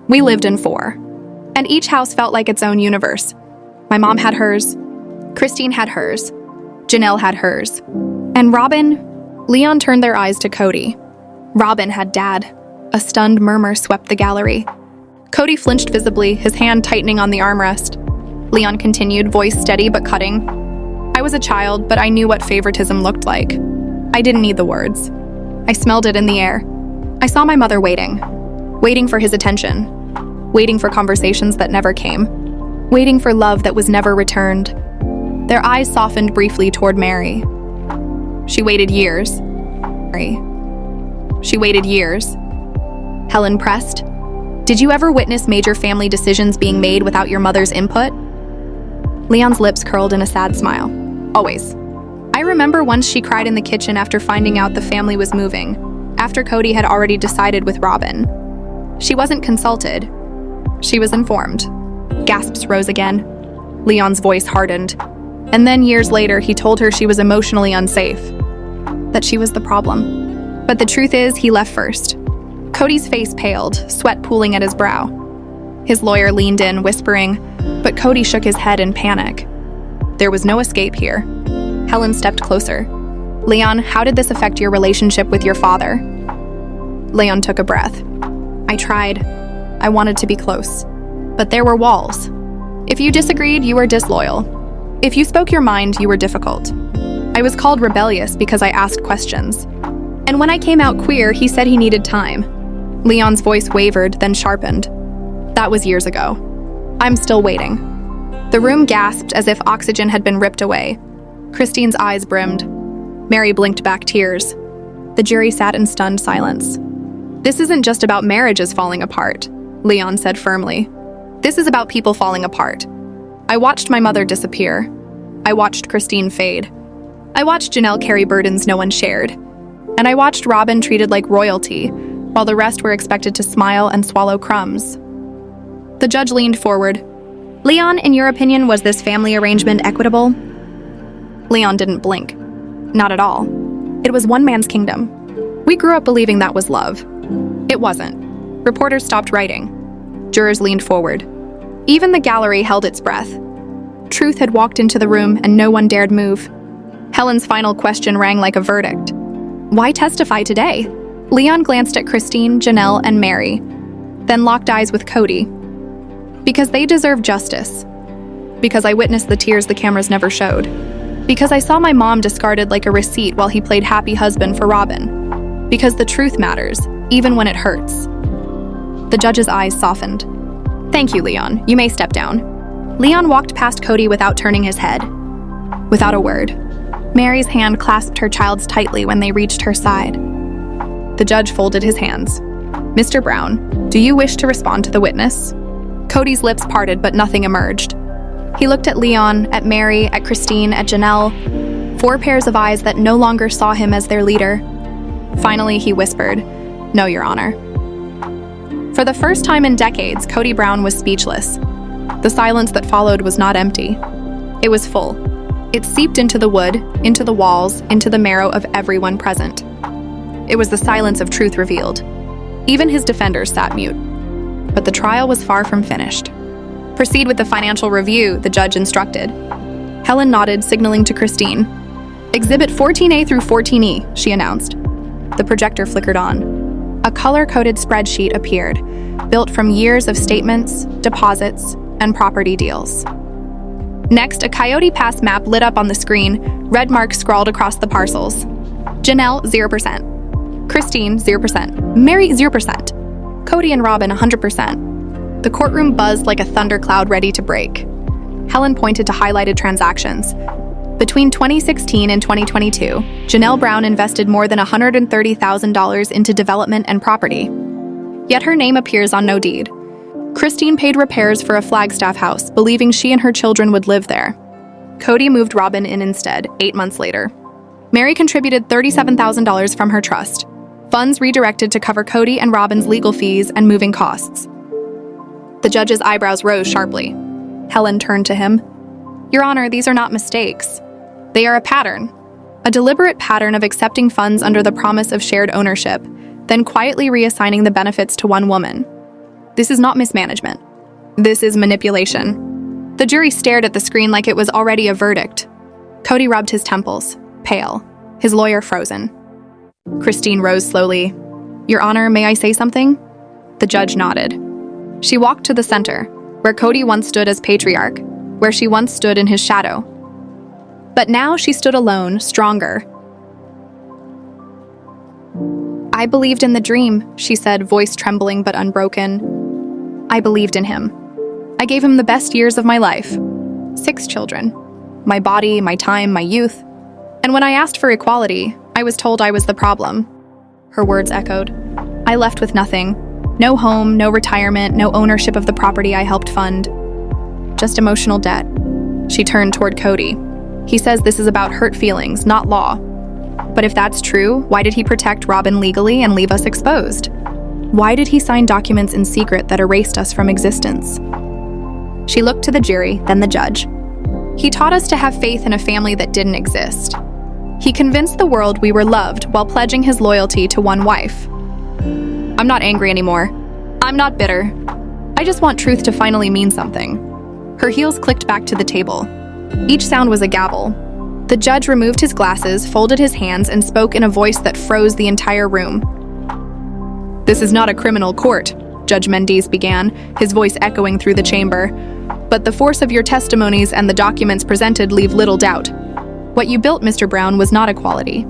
We lived in 4. And each house felt like its own universe. My mom had hers. Christine had hers. Janelle had hers. And Robin? Leon turned their eyes to Kody. Robin had dad. A stunned murmur swept the gallery. Kody flinched visibly, his hand tightening on the armrest. Leon continued, voice steady but cutting. I was a child, but I knew what favoritism looked like. I didn't need the words. I smelled it in the air. I saw my mother waiting for his attention, waiting for conversations that never came, waiting for love that was never returned. Their eyes softened briefly toward Mary. She waited years. She waited years. Helen pressed. Did you ever witness major family decisions being made without your mother's input? Leon's lips curled in a sad smile. Always. I remember once she cried in the kitchen after finding out the family was moving, after Kody had already decided with Robin. She wasn't consulted. She was informed. Gasps rose again. Leon's voice hardened. And then years later, he told her she was emotionally unsafe. That she was the problem. But the truth is, he left first. Kody's face paled, sweat pooling at his brow. His lawyer leaned in, whispering, but Kody shook his head in panic. There was no escape here. Helen stepped closer. Leon, how did this affect your relationship with your father? Leon took a breath. I tried. I wanted to be close. But there were walls. If you disagreed, you were disloyal. If you spoke your mind, you were difficult. I was called rebellious because I asked questions. And when I came out queer, he said he needed time. Leon's voice wavered, then sharpened. That was years ago. I'm still waiting. The room gasped as if oxygen had been ripped away. Christine's eyes brimmed. Mary blinked back tears. The jury sat in stunned silence. This isn't just about marriages falling apart, Leon said firmly. This is about people falling apart. I watched my mother disappear. I watched Christine fade. I watched Janelle carry burdens no one shared. And I watched Robin treated like royalty, while the rest were expected to smile and swallow crumbs. The judge leaned forward. Leon, in your opinion, was this family arrangement equitable? Leon didn't blink. Not at all. It was one man's kingdom. We grew up believing that was love. It wasn't. Reporters stopped writing. Jurors leaned forward. Even the gallery held its breath. Truth had walked into the room and no one dared move. Helen's final question rang like a verdict. Why testify today? Leon glanced at Christine, Janelle, and Mary, then locked eyes with Kody. Because they deserve justice. Because I witnessed the tears the cameras never showed. Because I saw my mom discarded like a receipt while he played happy husband for Robin. Because the truth matters, even when it hurts. The judge's eyes softened. Thank you, Leon. You may step down. Leon walked past Kody without turning his head. Without a word. Mary's hand clasped her child's tightly when they reached her side. The judge folded his hands. Mr. Brown, do you wish to respond to the witness? Kody's lips parted, but nothing emerged. He looked at Leon, at Mary, at Christine, at Janelle, 4 pairs of eyes that no longer saw him as their leader. Finally, he whispered, No, Your Honor. For the first time in decades, Kody Brown was speechless. The silence that followed was not empty. It was full. It seeped into the wood, into the walls, into the marrow of everyone present. It was the silence of truth revealed. Even his defenders sat mute. But the trial was far from finished. Proceed with the financial review, the judge instructed. Helen nodded, signaling to Christine. Exhibit 14A through 14E, she announced. The projector flickered on. A color-coded spreadsheet appeared, built from years of statements, deposits, and property deals. Next, a Coyote Pass map lit up on the screen, red marks scrawled across the parcels. Janelle, 0%. Christine, 0%. Mary, 0%. Kody and Robin, 100%. The courtroom buzzed like a thundercloud ready to break. Helen pointed to highlighted transactions. Between 2016 and 2022, Janelle Brown invested more than $130,000 into development and property. Yet her name appears on no deed. Christine paid repairs for a Flagstaff house, believing she and her children would live there. Kody moved Robin in instead, 8 months later. Mary contributed $37,000 from her trust, funds redirected to cover Kody and Robin's legal fees and moving costs. The judge's eyebrows rose sharply. Helen turned to him. Your Honor, these are not mistakes. They are a pattern. A deliberate pattern of accepting funds under the promise of shared ownership, then quietly reassigning the benefits to one woman. This is not mismanagement. This is manipulation. The jury stared at the screen like it was already a verdict. Kody rubbed his temples, pale, his lawyer frozen. Christine rose slowly. Your Honor, may I say something? The judge nodded. She walked to the center, where Kody once stood as patriarch, where she once stood in his shadow. But now she stood alone, stronger. I believed in the dream, she said, voice trembling but unbroken. I believed in him. I gave him the best years of my life. 6 children. My body, my time, my youth. And when I asked for equality, I was told I was the problem. Her words echoed. I left with nothing. No home, no retirement, no ownership of the property I helped fund. Just emotional debt. She turned toward Kody. He says this is about hurt feelings, not law. But if that's true, why did he protect Robin legally and leave us exposed? Why did he sign documents in secret that erased us from existence? She looked to the jury, then the judge. He taught us to have faith in a family that didn't exist. He convinced the world we were loved while pledging his loyalty to one wife. I'm not angry anymore. I'm not bitter. I just want truth to finally mean something. Her heels clicked back to the table. Each sound was a gavel. The judge removed his glasses, folded his hands, and spoke in a voice that froze the entire room. This is not a criminal court, Judge Mendes began, his voice echoing through the chamber. But the force of your testimonies and the documents presented leave little doubt. What you built, Mr. Brown, was not equality.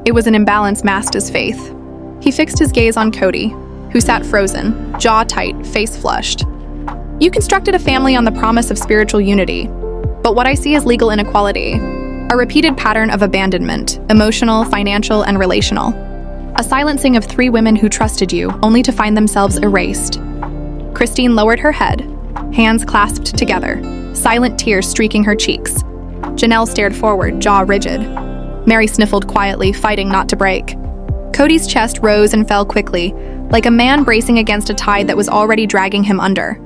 It was an imbalance masked as faith. He fixed his gaze on Kody, who sat frozen, jaw tight, face flushed. You constructed a family on the promise of spiritual unity, but what I see is legal inequality, a repeated pattern of abandonment, emotional, financial, and relational. A silencing of 3 women who trusted you, only to find themselves erased. Christine lowered her head, hands clasped together, silent tears streaking her cheeks. Janelle stared forward, jaw rigid. Mary sniffled quietly, fighting not to break. Kody's chest rose and fell quickly, like a man bracing against a tide that was already dragging him under.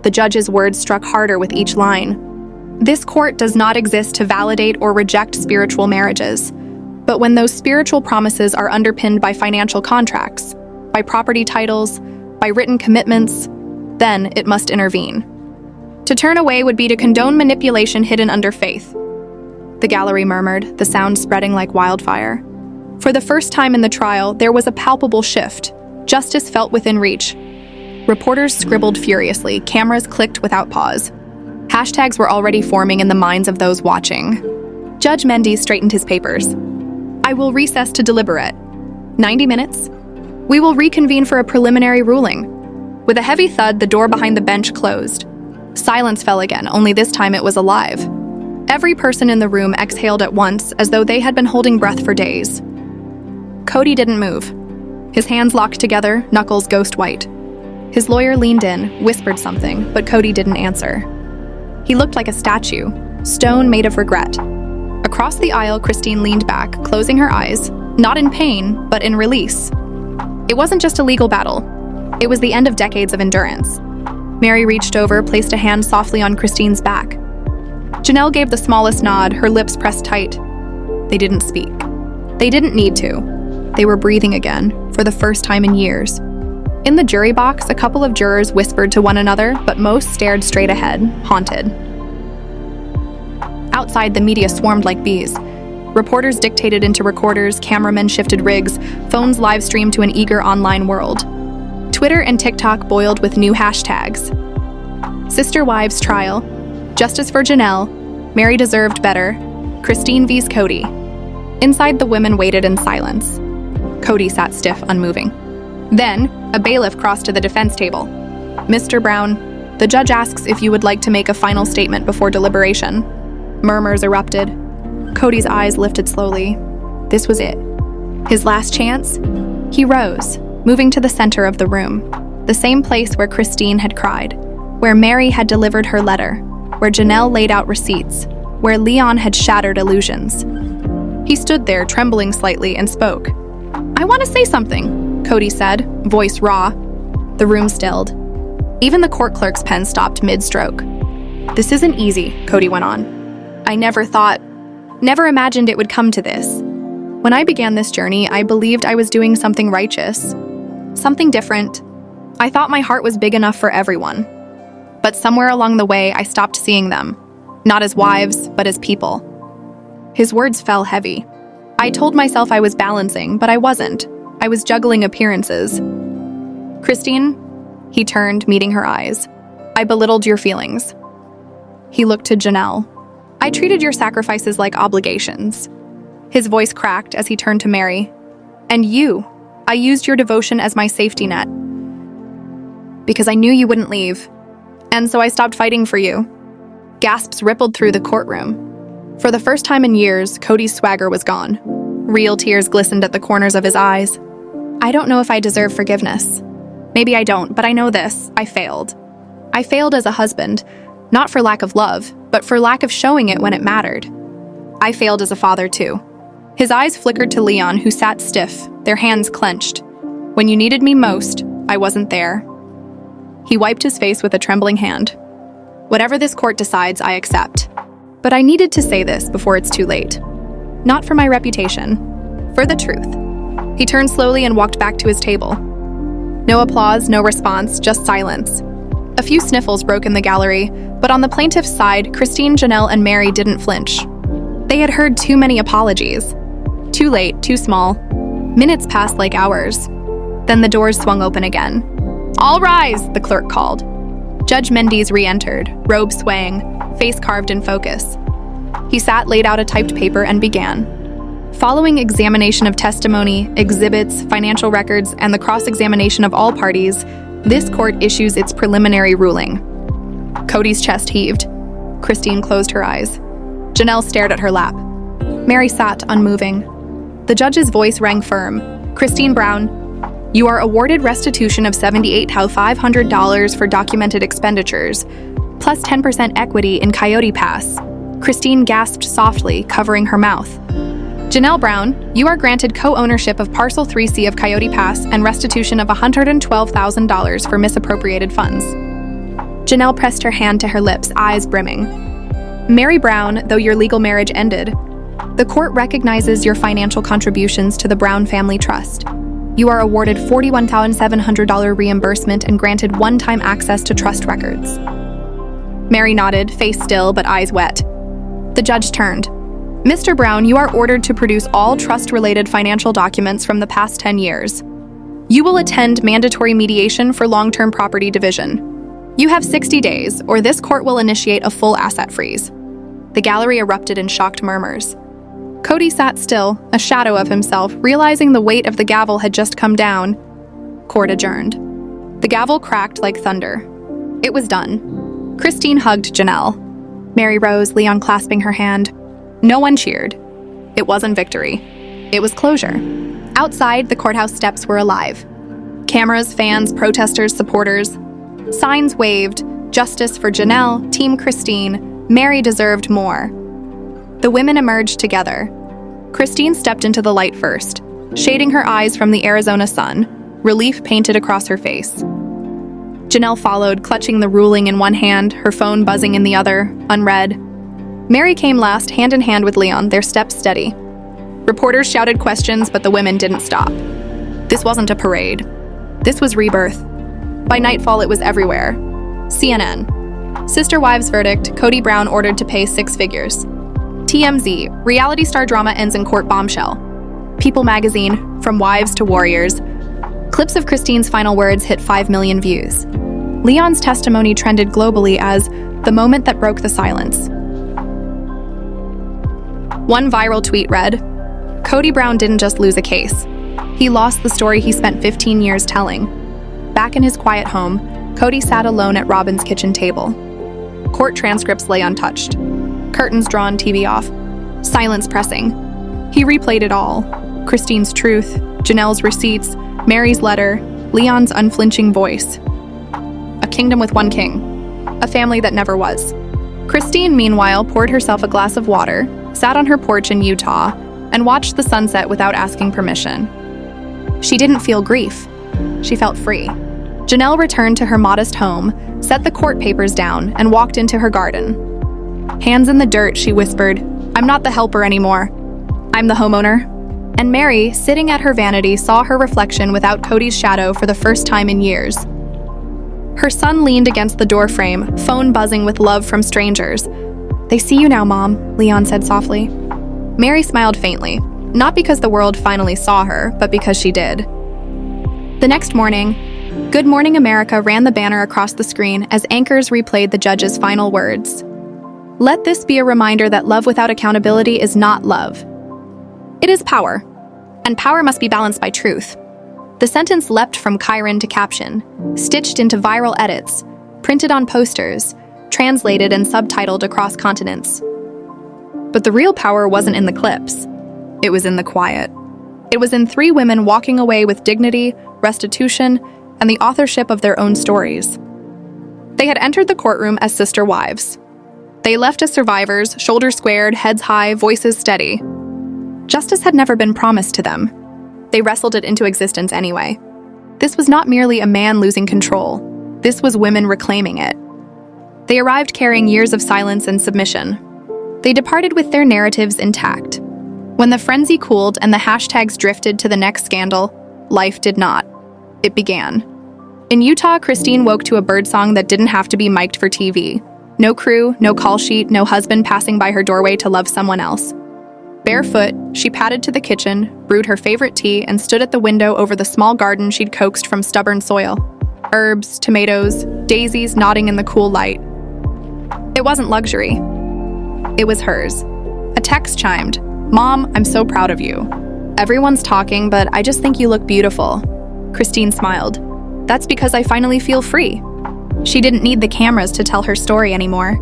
The judge's words struck harder with each line. This court does not exist to validate or reject spiritual marriages. But when those spiritual promises are underpinned by financial contracts, by property titles, by written commitments, then it must intervene. To turn away would be to condone manipulation hidden under faith. The gallery murmured, the sound spreading like wildfire. For the first time in the trial, there was a palpable shift. Justice felt within reach. Reporters scribbled furiously, cameras clicked without pause. Hashtags were already forming in the minds of those watching. Judge Mendes straightened his papers. I will recess to deliberate. 90 minutes. We will reconvene for a preliminary ruling. With a heavy thud, the door behind the bench closed. Silence fell again, only this time it was alive. Every person in the room exhaled at once, as though they had been holding breath for days. Kody didn't move. His hands locked together, knuckles ghost white. His lawyer leaned in, whispered something, but Kody didn't answer. He looked like a statue, stone made of regret. Across the aisle, Christine leaned back, closing her eyes, not in pain, but in release. It wasn't just a legal battle. It was the end of decades of endurance. Mary reached over, placed a hand softly on Christine's back. Janelle gave the smallest nod, her lips pressed tight. They didn't speak. They didn't need to. They were breathing again, for the first time in years. In the jury box, a couple of jurors whispered to one another, but most stared straight ahead, haunted. Outside, the media swarmed like bees. Reporters dictated into recorders, cameramen shifted rigs, phones live streamed to an eager online world. Twitter and TikTok boiled with new hashtags. Sister Wives Trial, Justice for Janelle, Mary Deserved Better, Christine vs. Kody. Inside, the women waited in silence. Kody sat stiff, unmoving. Then, a bailiff crossed to the defense table. Mr. Brown, the judge asks if you would like to make a final statement before deliberation. Murmurs erupted. Kody's eyes lifted slowly. This was it. His last chance? He rose, moving to the center of the room, the same place where Christine had cried, where Mary had delivered her letter, where Janelle laid out receipts, where Leon had shattered illusions. He stood there, trembling slightly, and spoke. I want to say something, Kody said, voice raw. The room stilled. Even the court clerk's pen stopped mid-stroke. This isn't easy, Kody went on. I never imagined it would come to this. When I began this journey, I believed I was doing something righteous, something different. I thought my heart was big enough for everyone. But somewhere along the way, I stopped seeing them, not as wives, but as people. His words fell heavy. I told myself I was balancing, but I wasn't. I was juggling appearances. Christine, he turned, meeting her eyes. I belittled your feelings. He looked to Janelle. I treated your sacrifices like obligations. His voice cracked as he turned to Mary. And you, I used your devotion as my safety net. Because I knew you wouldn't leave. And so I stopped fighting for you. Gasps rippled through the courtroom. For the first time in years, Kody's swagger was gone. Real tears glistened at the corners of his eyes. I don't know if I deserve forgiveness. Maybe I don't, but I know this. I failed. I failed as a husband, not for lack of love, but for lack of showing it when it mattered. I failed as a father, too. His eyes flickered to Leon, who sat stiff, their hands clenched. When you needed me most, I wasn't there. He wiped his face with a trembling hand. Whatever this court decides, I accept. But I needed to say this before it's too late. Not for my reputation, for the truth. He turned slowly and walked back to his table. No applause, no response, just silence. A few sniffles broke in the gallery, but on the plaintiff's side, Christine, Janelle, and Mary didn't flinch. They had heard too many apologies. Too late, too small. Minutes passed like hours. Then the doors swung open again. All rise, the clerk called. Judge Mendes re-entered, robe swaying, face carved in focus. He sat, laid out a typed paper, and began. Following examination of testimony, exhibits, financial records, and the cross-examination of all parties, this court issues its preliminary ruling. Kody's chest heaved. Christine closed her eyes. Janelle stared at her lap. Mary sat, unmoving. The judge's voice rang firm. Christine Brown, you are awarded restitution of $78,500 for documented expenditures, plus 10% equity in Coyote Pass. Christine gasped softly, covering her mouth. Janelle Brown, you are granted co-ownership of Parcel 3C of Coyote Pass and restitution of $112,000 for misappropriated funds. Janelle pressed her hand to her lips, eyes brimming. Mary Brown, though your legal marriage ended, the court recognizes your financial contributions to the Brown Family Trust. You are awarded $41,700 reimbursement and granted one-time access to trust records. Mary nodded, face still but eyes wet. The judge turned. Mr. Brown, you are ordered to produce all trust-related financial documents from the past 10 years. You will attend mandatory mediation for long-term property division. You have 60 days, or this court will initiate a full asset freeze. The gallery erupted in shocked murmurs. Kody sat still, a shadow of himself, realizing the weight of the gavel had just come down. Court adjourned. The gavel cracked like thunder. It was done. Christine hugged Janelle. Mary rose, Leon clasping her hand. No one cheered. It wasn't victory. It was closure. Outside, the courthouse steps were alive. Cameras, fans, protesters, supporters. Signs waved, justice for Janelle, Team Christine, Mary deserved more. The women emerged together. Christine stepped into the light first, shading her eyes from the Arizona sun, relief painted across her face. Janelle followed, clutching the ruling in one hand, her phone buzzing in the other, unread. Mary came last, hand in hand with Leon, their steps steady. Reporters shouted questions, but the women didn't stop. This wasn't a parade. This was rebirth. By nightfall, it was everywhere. CNN. Sister Wives verdict, Kody Brown ordered to pay 6 figures. TMZ, reality star drama ends in court bombshell. People magazine, from wives to warriors. Clips of Christine's final words hit 5 million views. Leon's testimony trended globally as the moment that broke the silence. One viral tweet read, Kody Brown didn't just lose a case. He lost the story he spent 15 years telling. Back in his quiet home, Kody sat alone at Robin's kitchen table. Court transcripts lay untouched. Curtains drawn, TV off. Silence pressing. He replayed it all. Christine's truth, Janelle's receipts, Mary's letter, Leon's unflinching voice. A kingdom with one king. A family that never was. Christine, meanwhile, poured herself a glass of water, sat on her porch in Utah, and watched the sunset without asking permission. She didn't feel grief. She felt free. Janelle returned to her modest home, set the court papers down, and walked into her garden. Hands in the dirt, she whispered, I'm not the helper anymore. I'm the homeowner. And Mary, sitting at her vanity, saw her reflection without Kody's shadow for the first time in years. Her son leaned against the doorframe, phone buzzing with love from strangers. They see you now, Mom, Leon said softly. Mary smiled faintly, not because the world finally saw her, but because she did. The next morning, Good Morning America ran the banner across the screen as anchors replayed the judge's final words. Let this be a reminder that love without accountability is not love. It is power, and power must be balanced by truth. The sentence leapt from Chiron to caption, stitched into viral edits, printed on posters, translated and subtitled across continents. But the real power wasn't in the clips. It was in the quiet. It was in 3 women walking away with dignity, restitution, and the authorship of their own stories. They had entered the courtroom as sister wives. They left as survivors, shoulders squared, heads high, voices steady. Justice had never been promised to them. They wrestled it into existence anyway. This was not merely a man losing control. This was women reclaiming it. They arrived carrying years of silence and submission. They departed with their narratives intact. When the frenzy cooled and the hashtags drifted to the next scandal, life did not. It began. In Utah, Christine woke to a birdsong that didn't have to be mic'd for TV. No crew, no call sheet, no husband passing by her doorway to love someone else. Barefoot, she padded to the kitchen, brewed her favorite tea, and stood at the window over the small garden she'd coaxed from stubborn soil. Herbs, tomatoes, daisies nodding in the cool light. It wasn't luxury. It was hers. A text chimed. "Mom, I'm so proud of you. Everyone's talking, but I just think you look beautiful." Christine smiled. "That's because I finally feel free." She didn't need the cameras to tell her story anymore.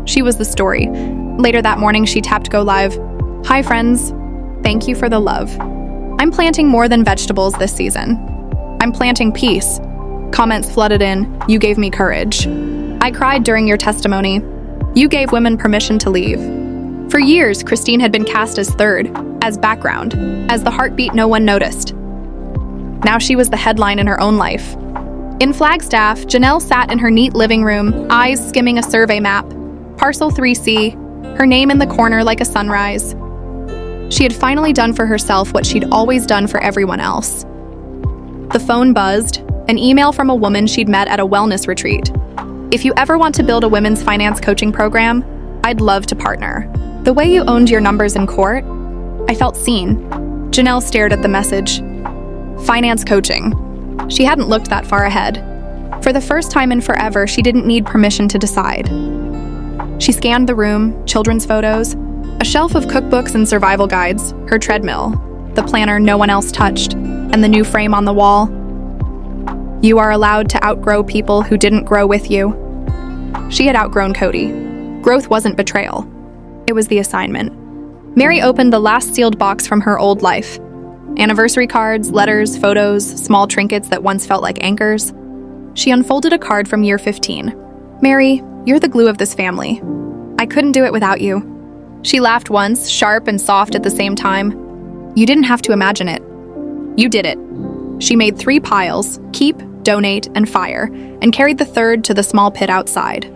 She was the story. Later that morning, she tapped go live. "Hi, friends. Thank you for the love. I'm planting more than vegetables this season. I'm planting peace." Comments flooded in. "You gave me courage. I cried during your testimony. You gave women permission to leave." For years, Christine had been cast as third, as background, as the heartbeat no one noticed. Now she was the headline in her own life. In Flagstaff, Janelle sat in her neat living room, eyes skimming a survey map, Parcel 3C, her name in the corner like a sunrise. She had finally done for herself what she'd always done for everyone else. The phone buzzed, an email from a woman she'd met at a wellness retreat. "If you ever want to build a women's finance coaching program, I'd love to partner. The way you owned your numbers in court, I felt seen." Janelle stared at the message. Finance coaching. She hadn't looked that far ahead. For the first time in forever, she didn't need permission to decide. She scanned the room, children's photos, a shelf of cookbooks and survival guides, her treadmill, the planner no one else touched, and the new frame on the wall. "You are allowed to outgrow people who didn't grow with you." She had outgrown Kody. Growth wasn't betrayal. It was the assignment. Mary opened the last sealed box from her old life. Anniversary cards, letters, photos, small trinkets that once felt like anchors. She unfolded a card from year 15. "Mary, you're the glue of this family. I couldn't do it without you." She laughed once, sharp and soft at the same time. "You didn't have to imagine it. You did it." She made 3 piles, keep, donate, and fire, and carried the third to the small pit outside.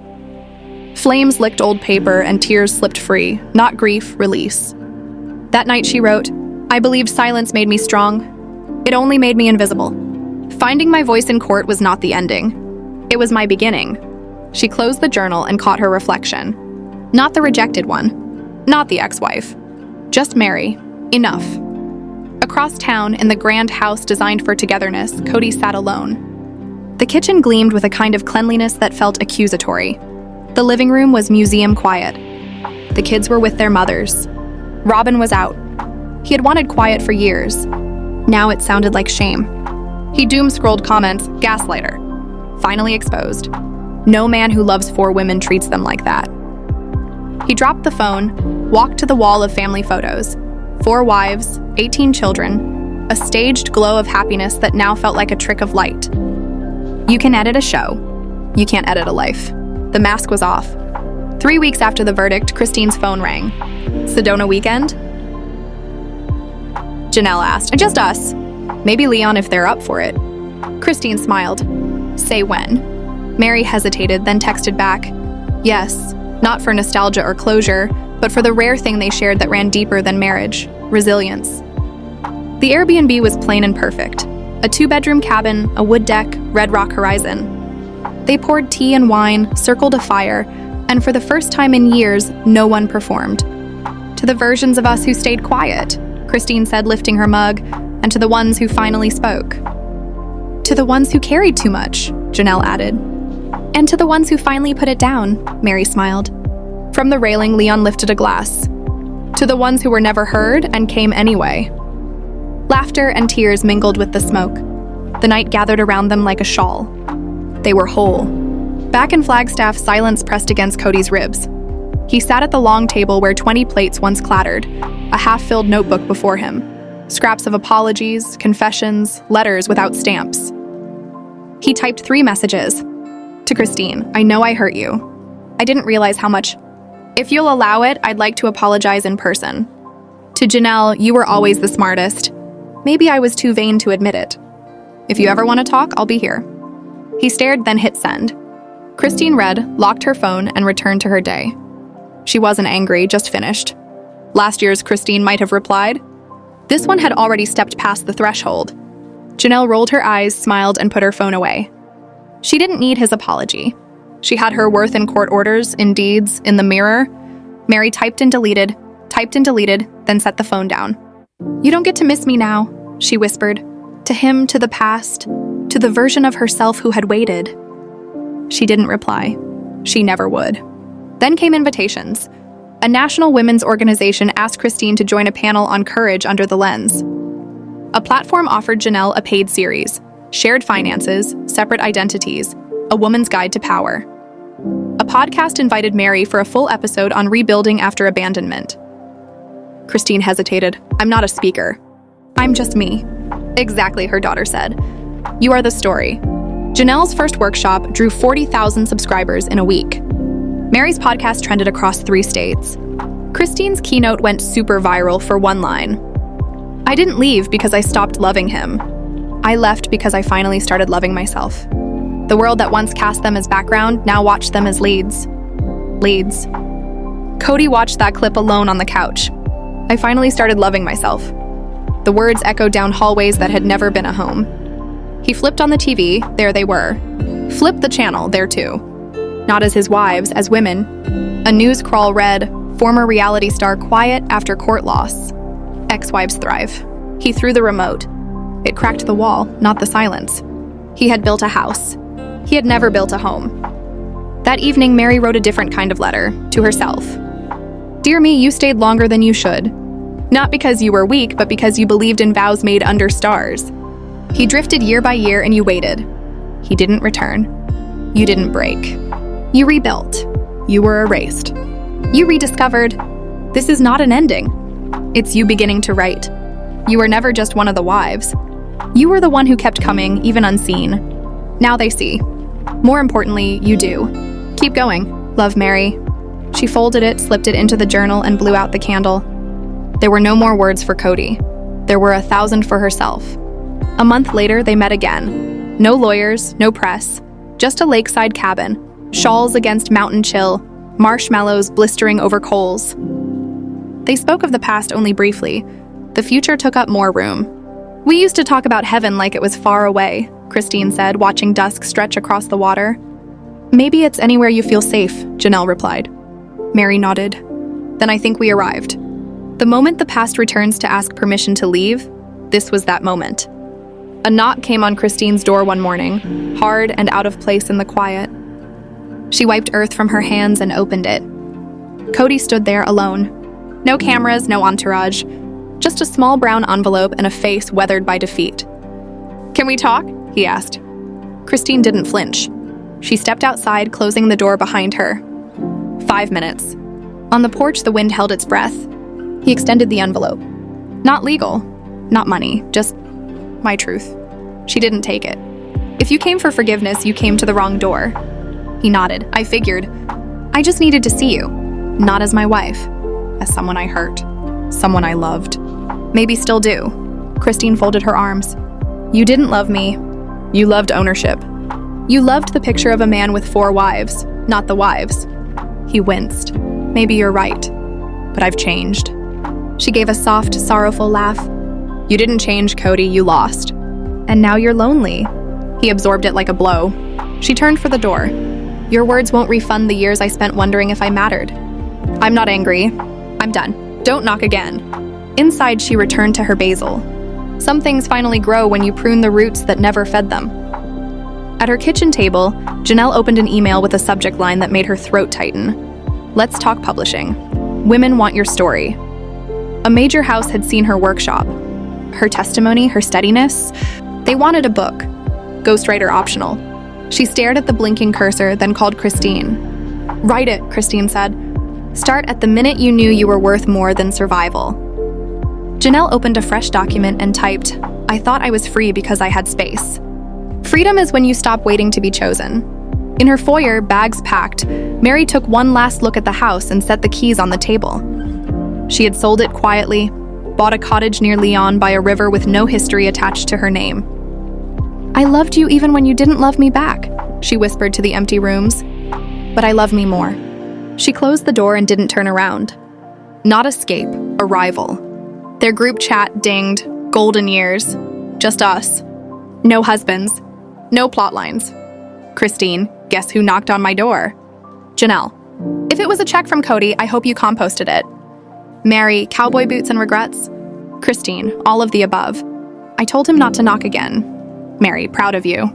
Flames licked old paper and tears slipped free, not grief, release. That night she wrote, "I believed silence made me strong. It only made me invisible. Finding my voice in court was not the ending. It was my beginning." She closed the journal and caught her reflection. Not the rejected one. Not the ex-wife. Just Mary. Enough. Across town, in the grand house designed for togetherness, Kody sat alone. The kitchen gleamed with a kind of cleanliness that felt accusatory. The living room was museum quiet. The kids were with their mothers. Robin was out. He had wanted quiet for years. Now it sounded like shame. He doom-scrolled comments, "Gaslighter." Finally exposed. No man who loves 4 women treats them like that. He dropped the phone, walked to the wall of family photos. 4 wives, 18 children, a staged glow of happiness that now felt like a trick of light. You can edit a show. You can't edit a life. The mask was off. 3 weeks after the verdict, Christine's phone rang. "Sedona weekend?" Janelle asked. "Just us. Maybe Leon if they're up for it." Christine smiled. "Say when." Mary hesitated, then texted back, "Yes, not for nostalgia or closure, but for the rare thing they shared that ran deeper than marriage, resilience." The Airbnb was plain and perfect. A 2-bedroom cabin, a wood deck, red rock horizon. They poured tea and wine, circled a fire, and for the first time in years, no one performed. "To the versions of us who stayed quiet," Christine said, lifting her mug, "and to the ones who finally spoke." "To the ones who carried too much," Janelle added. "And to the ones who finally put it down," Mary smiled. From the railing, Leon lifted a glass. "To the ones who were never heard and came anyway." Laughter and tears mingled with the smoke. The night gathered around them like a shawl. They were whole. Back in Flagstaff, silence pressed against Kody's ribs. He sat at the long table where 20 plates once clattered, a half-filled notebook before him. Scraps of apologies, confessions, letters without stamps. He typed 3 messages. To Christine, "I know I hurt you. I didn't realize how much. If you'll allow it, I'd like to apologize in person." To Janelle, "You were always the smartest. Maybe I was too vain to admit it. If you ever want to talk, I'll be here." He stared, then hit send. Christine read, locked her phone, and returned to her day. She wasn't angry, just finished. Last year's Christine might have replied. This one had already stepped past the threshold. Janelle rolled her eyes, smiled, and put her phone away. She didn't need his apology. She had her worth in court orders, in deeds, in the mirror. Mary typed and deleted, then set the phone down. "You don't get to miss me now," she whispered. To him, to the past, to the version of herself who had waited. She didn't reply. She never would. Then came invitations. a national women's organization asked Christine to join a panel on courage under the lens. A platform offered Janelle a paid series, Shared Finances, Separate Identities, A Woman's Guide to Power. A podcast invited Mary for a full episode on rebuilding after abandonment. Christine hesitated. "I'm not a speaker. I'm just me." "Exactly," her daughter said. "You are the story." Janelle's first workshop drew 40,000 subscribers in a week. Mary's podcast trended across 3 states. Christine's keynote went super viral for one line. "I didn't leave because I stopped loving him. I left because I finally started loving myself. The world that once cast them as background now watched them as leads." Leads. Kody watched that clip alone on the couch. "I finally started loving myself." The words echoed down hallways that had never been a home. He flipped on the TV, there they were. Flipped the channel, there too. Not as his wives, as women. A news crawl read, "Former reality star quiet after court loss. Ex-wives thrive." He threw the remote. It cracked the wall, not the silence. He had built a house. He had never built a home. That evening, Mary wrote a different kind of letter, to herself. "Dear me, you stayed longer than you should. Not because you were weak, but because you believed in vows made under stars. He drifted year by year and you waited. He didn't return. You didn't break. You rebuilt. You were erased. You rediscovered. This is not an ending. It's you beginning to write. You were never just one of the wives. You were the one who kept coming, even unseen. Now they see. More importantly, you do. Keep going. Love, Mary." She folded it, slipped it into the journal, and blew out the candle. There were no more words for Kody. There were 1,000 for herself. A month later, they met again. No lawyers, no press, just a lakeside cabin, shawls against mountain chill, marshmallows blistering over coals. They spoke of the past only briefly. The future took up more room. "We used to talk about heaven like it was far away," Christine said, watching dusk stretch across the water. "Maybe it's anywhere you feel safe," Janelle replied. Mary nodded. "Then I think we arrived." The moment the past returns to ask permission to leave, this was that moment. A knock came on Christine's door one morning, hard and out of place in the quiet. She wiped earth from her hands and opened it. Kody stood there alone. No cameras, no entourage, just a small brown envelope and a face weathered by defeat. "Can we talk?" he asked. Christine didn't flinch. She stepped outside, closing the door behind her. 5 minutes. On the porch, the wind held its breath. He extended the envelope. Not legal, not money, just my truth. She didn't take it. "If you came for forgiveness, you came to the wrong door." He nodded. "I figured. I just needed to see you. Not as my wife. As someone I hurt. Someone I loved. Maybe still do." Christine folded her arms. "You didn't love me. You loved ownership. You loved the picture of a man with 4 wives, not the wives." He winced. "Maybe you're right. But I've changed." She gave a soft, sorrowful laugh. "You didn't change, Kody, you lost. And now you're lonely." He absorbed it like a blow. She turned for the door. "Your words won't refund the years I spent wondering if I mattered." "I'm not angry. I'm done. Don't knock again." Inside, she returned to her basil. Some things finally grow when you prune the roots that never fed them. At her kitchen table, Janelle opened an email with a subject line that made her throat tighten. "Let's talk publishing. Women want your story." A major house had seen her workshop. Her testimony, her steadiness. They wanted a book. Ghostwriter optional. She stared at the blinking cursor, then called Christine. "Write it," Christine said. "Start at the minute you knew you were worth more than survival." Janelle opened a fresh document and typed, "I thought I was free because I had space." Freedom is when you stop waiting to be chosen. In her foyer, bags packed, Mary took one last look at the house and set the keys on the table. She had sold it quietly, bought a cottage near Lyon by a river with no history attached to her name. "I loved you even when you didn't love me back," she whispered to the empty rooms. "But I love me more." She closed the door and didn't turn around. Not escape, arrival. Their group chat dinged, golden years. Just us. No husbands. No plot lines. Christine, guess who knocked on my door? Janelle. "If it was a check from Kody, I hope you composted it." Mary, cowboy boots and regrets? Christine, all of the above. "I told him not to knock again." Mary, proud of you.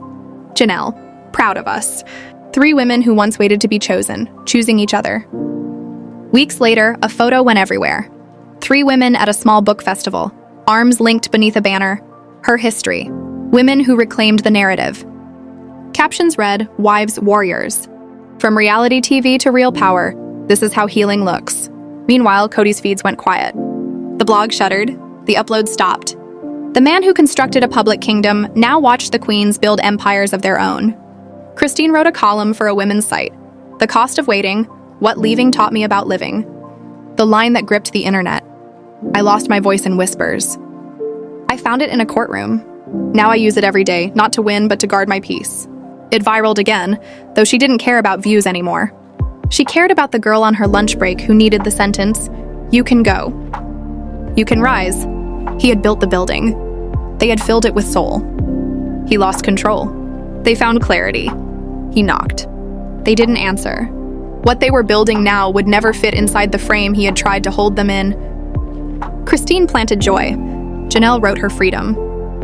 Janelle, proud of us. 3 women who once waited to be chosen, choosing each other. Weeks later, a photo went everywhere. 3 women at a small book festival, arms linked beneath a banner. Her history. Women who reclaimed the narrative. Captions read, "Wives Warriors. From reality TV to real power, this is how healing looks." Meanwhile, Kody's feeds went quiet. The blog shuttered. The upload stopped. The man who constructed a public kingdom now watched the queens build empires of their own. Christine wrote a column for a women's site. The cost of waiting, what leaving taught me about living. The line that gripped the internet. I lost my voice in whispers. I found it in a courtroom. Now I use it every day, not to win, but to guard my peace. It viraled again, though she didn't care about views anymore. She cared about the girl on her lunch break who needed the sentence, "You can go. You can rise." He had built the building. They had filled it with soul. He lost control. They found clarity. He knocked. They didn't answer. What they were building now would never fit inside the frame he had tried to hold them in. Christine planted joy. Janelle wrote her freedom.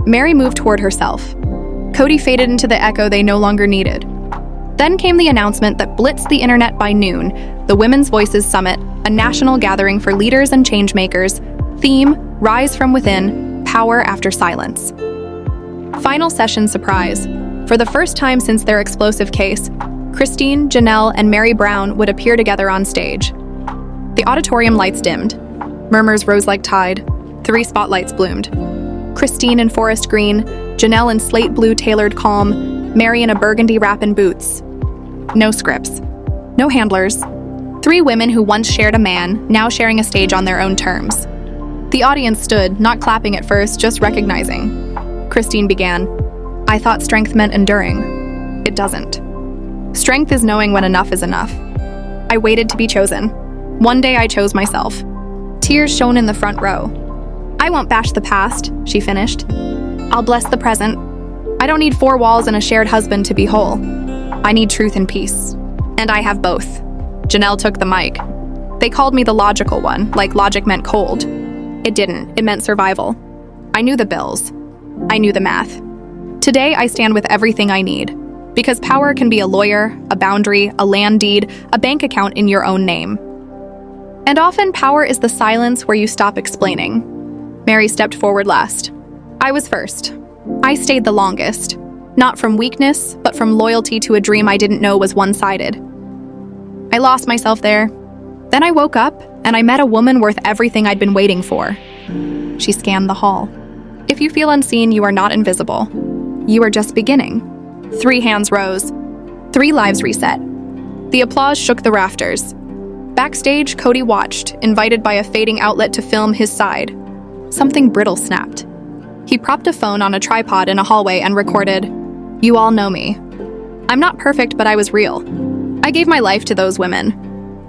Mary moved toward herself. Kody faded into the echo they no longer needed. Then came the announcement that blitzed the internet by noon, the Women's Voices Summit, a national gathering for leaders and changemakers. Theme, Rise from Within, Power After Silence. Final session surprise. For the first time since their explosive case, Christine, Janelle, and Mary Brown would appear together on stage. The auditorium lights dimmed. Murmurs rose like tide. 3 spotlights bloomed. Christine in forest green, Janelle in slate blue tailored calm, Mary in a burgundy wrap and boots. No scripts. No handlers. 3 women who once shared a man, now sharing a stage on their own terms. The audience stood, not clapping at first, just recognizing. Christine began, "I thought strength meant enduring. It doesn't. Strength is knowing when enough is enough. I waited to be chosen. One day I chose myself." Tears shone in the front row. "I won't bash the past," she finished. "I'll bless the present. I don't need 4 walls and a shared husband to be whole. I need truth and peace. And I have both." Janelle took the mic. "They called me the logical one, like logic meant cold. It didn't. It meant survival. I knew the bills. I knew the math. Today I stand with everything I need. Because power can be a lawyer, a boundary, a land deed, a bank account in your own name. And often power is the silence where you stop explaining." Mary stepped forward last. "I was first. I stayed the longest. Not from weakness, but from loyalty to a dream I didn't know was one-sided. I lost myself there. Then I woke up, and I met a woman worth everything I'd been waiting for." She scanned the hall. "If you feel unseen, you are not invisible. You are just beginning." 3 hands rose. 3 lives reset. The applause shook the rafters. Backstage, Kody watched, invited by a fading outlet to film his side. Something brittle snapped. He propped a phone on a tripod in a hallway and recorded, "You all know me. I'm not perfect, but I was real. I gave my life to those women.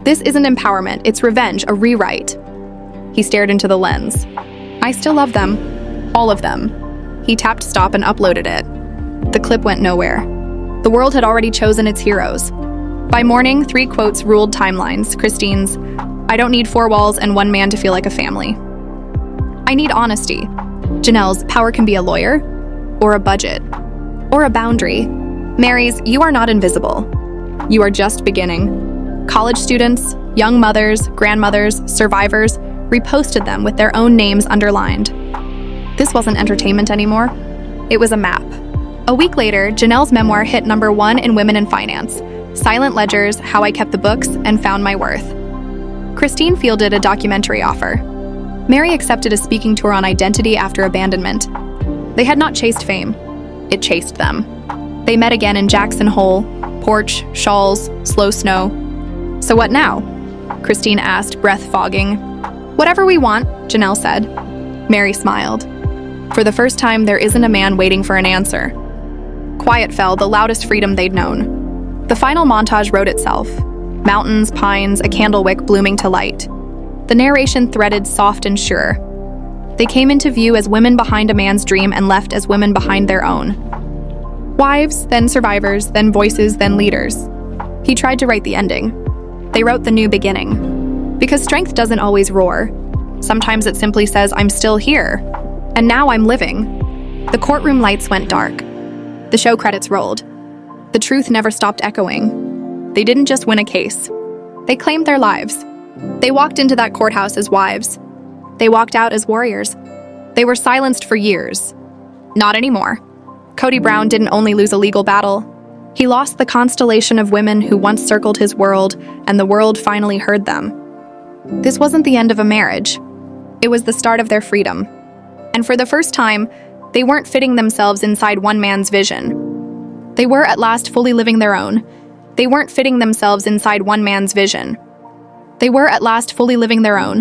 This isn't empowerment, it's revenge, a rewrite." He stared into the lens. "I still love them. All of them." He tapped stop and uploaded it. The clip went nowhere. The world had already chosen its heroes. By morning, 3 quotes ruled timelines. Christine's, "I don't need 4 walls and 1 man to feel like a family. I need honesty." Janelle's, "Power can be a lawyer, or a budget, or a boundary." Mary's, "You are not invisible. You are just beginning." College students, young mothers, grandmothers, survivors reposted them with their own names underlined. This wasn't entertainment anymore. It was a map. A week later, Janelle's memoir hit #1 in Women in Finance, Silent Ledgers, How I Kept the Books and Found My Worth. Christine fielded a documentary offer. Mary accepted a speaking tour on identity after abandonment. They had not chased fame. It chased them. They met again in Jackson Hole, porch, shawls, slow snow. "So what now?" Christine asked, breath fogging. "Whatever we want," Janelle said. Mary smiled. For the first time, there isn't a man waiting for an answer. Quiet fell, the loudest freedom they'd known. The final montage wrote itself. Mountains, pines, a candle wick blooming to light. The narration threaded soft and sure. They came into view as women behind a man's dream and left as women behind their own. Wives, then survivors, then voices, then leaders. He tried to write the ending. They wrote the new beginning. Because strength doesn't always roar. Sometimes it simply says, "I'm still here. And now I'm living." The courtroom lights went dark. The show credits rolled. The truth never stopped echoing. They didn't just win a case. They claimed their lives. They walked into that courthouse as wives. They walked out as warriors. They were silenced for years. Not anymore. Kody Brown didn't only lose a legal battle. He lost the constellation of women who once circled his world, and the world finally heard them. This wasn't the end of a marriage. It was the start of their freedom. And for the first time, they weren't fitting themselves inside one man's vision. They were at last fully living their own. They weren't fitting themselves inside one man's vision. They were at last fully living their own.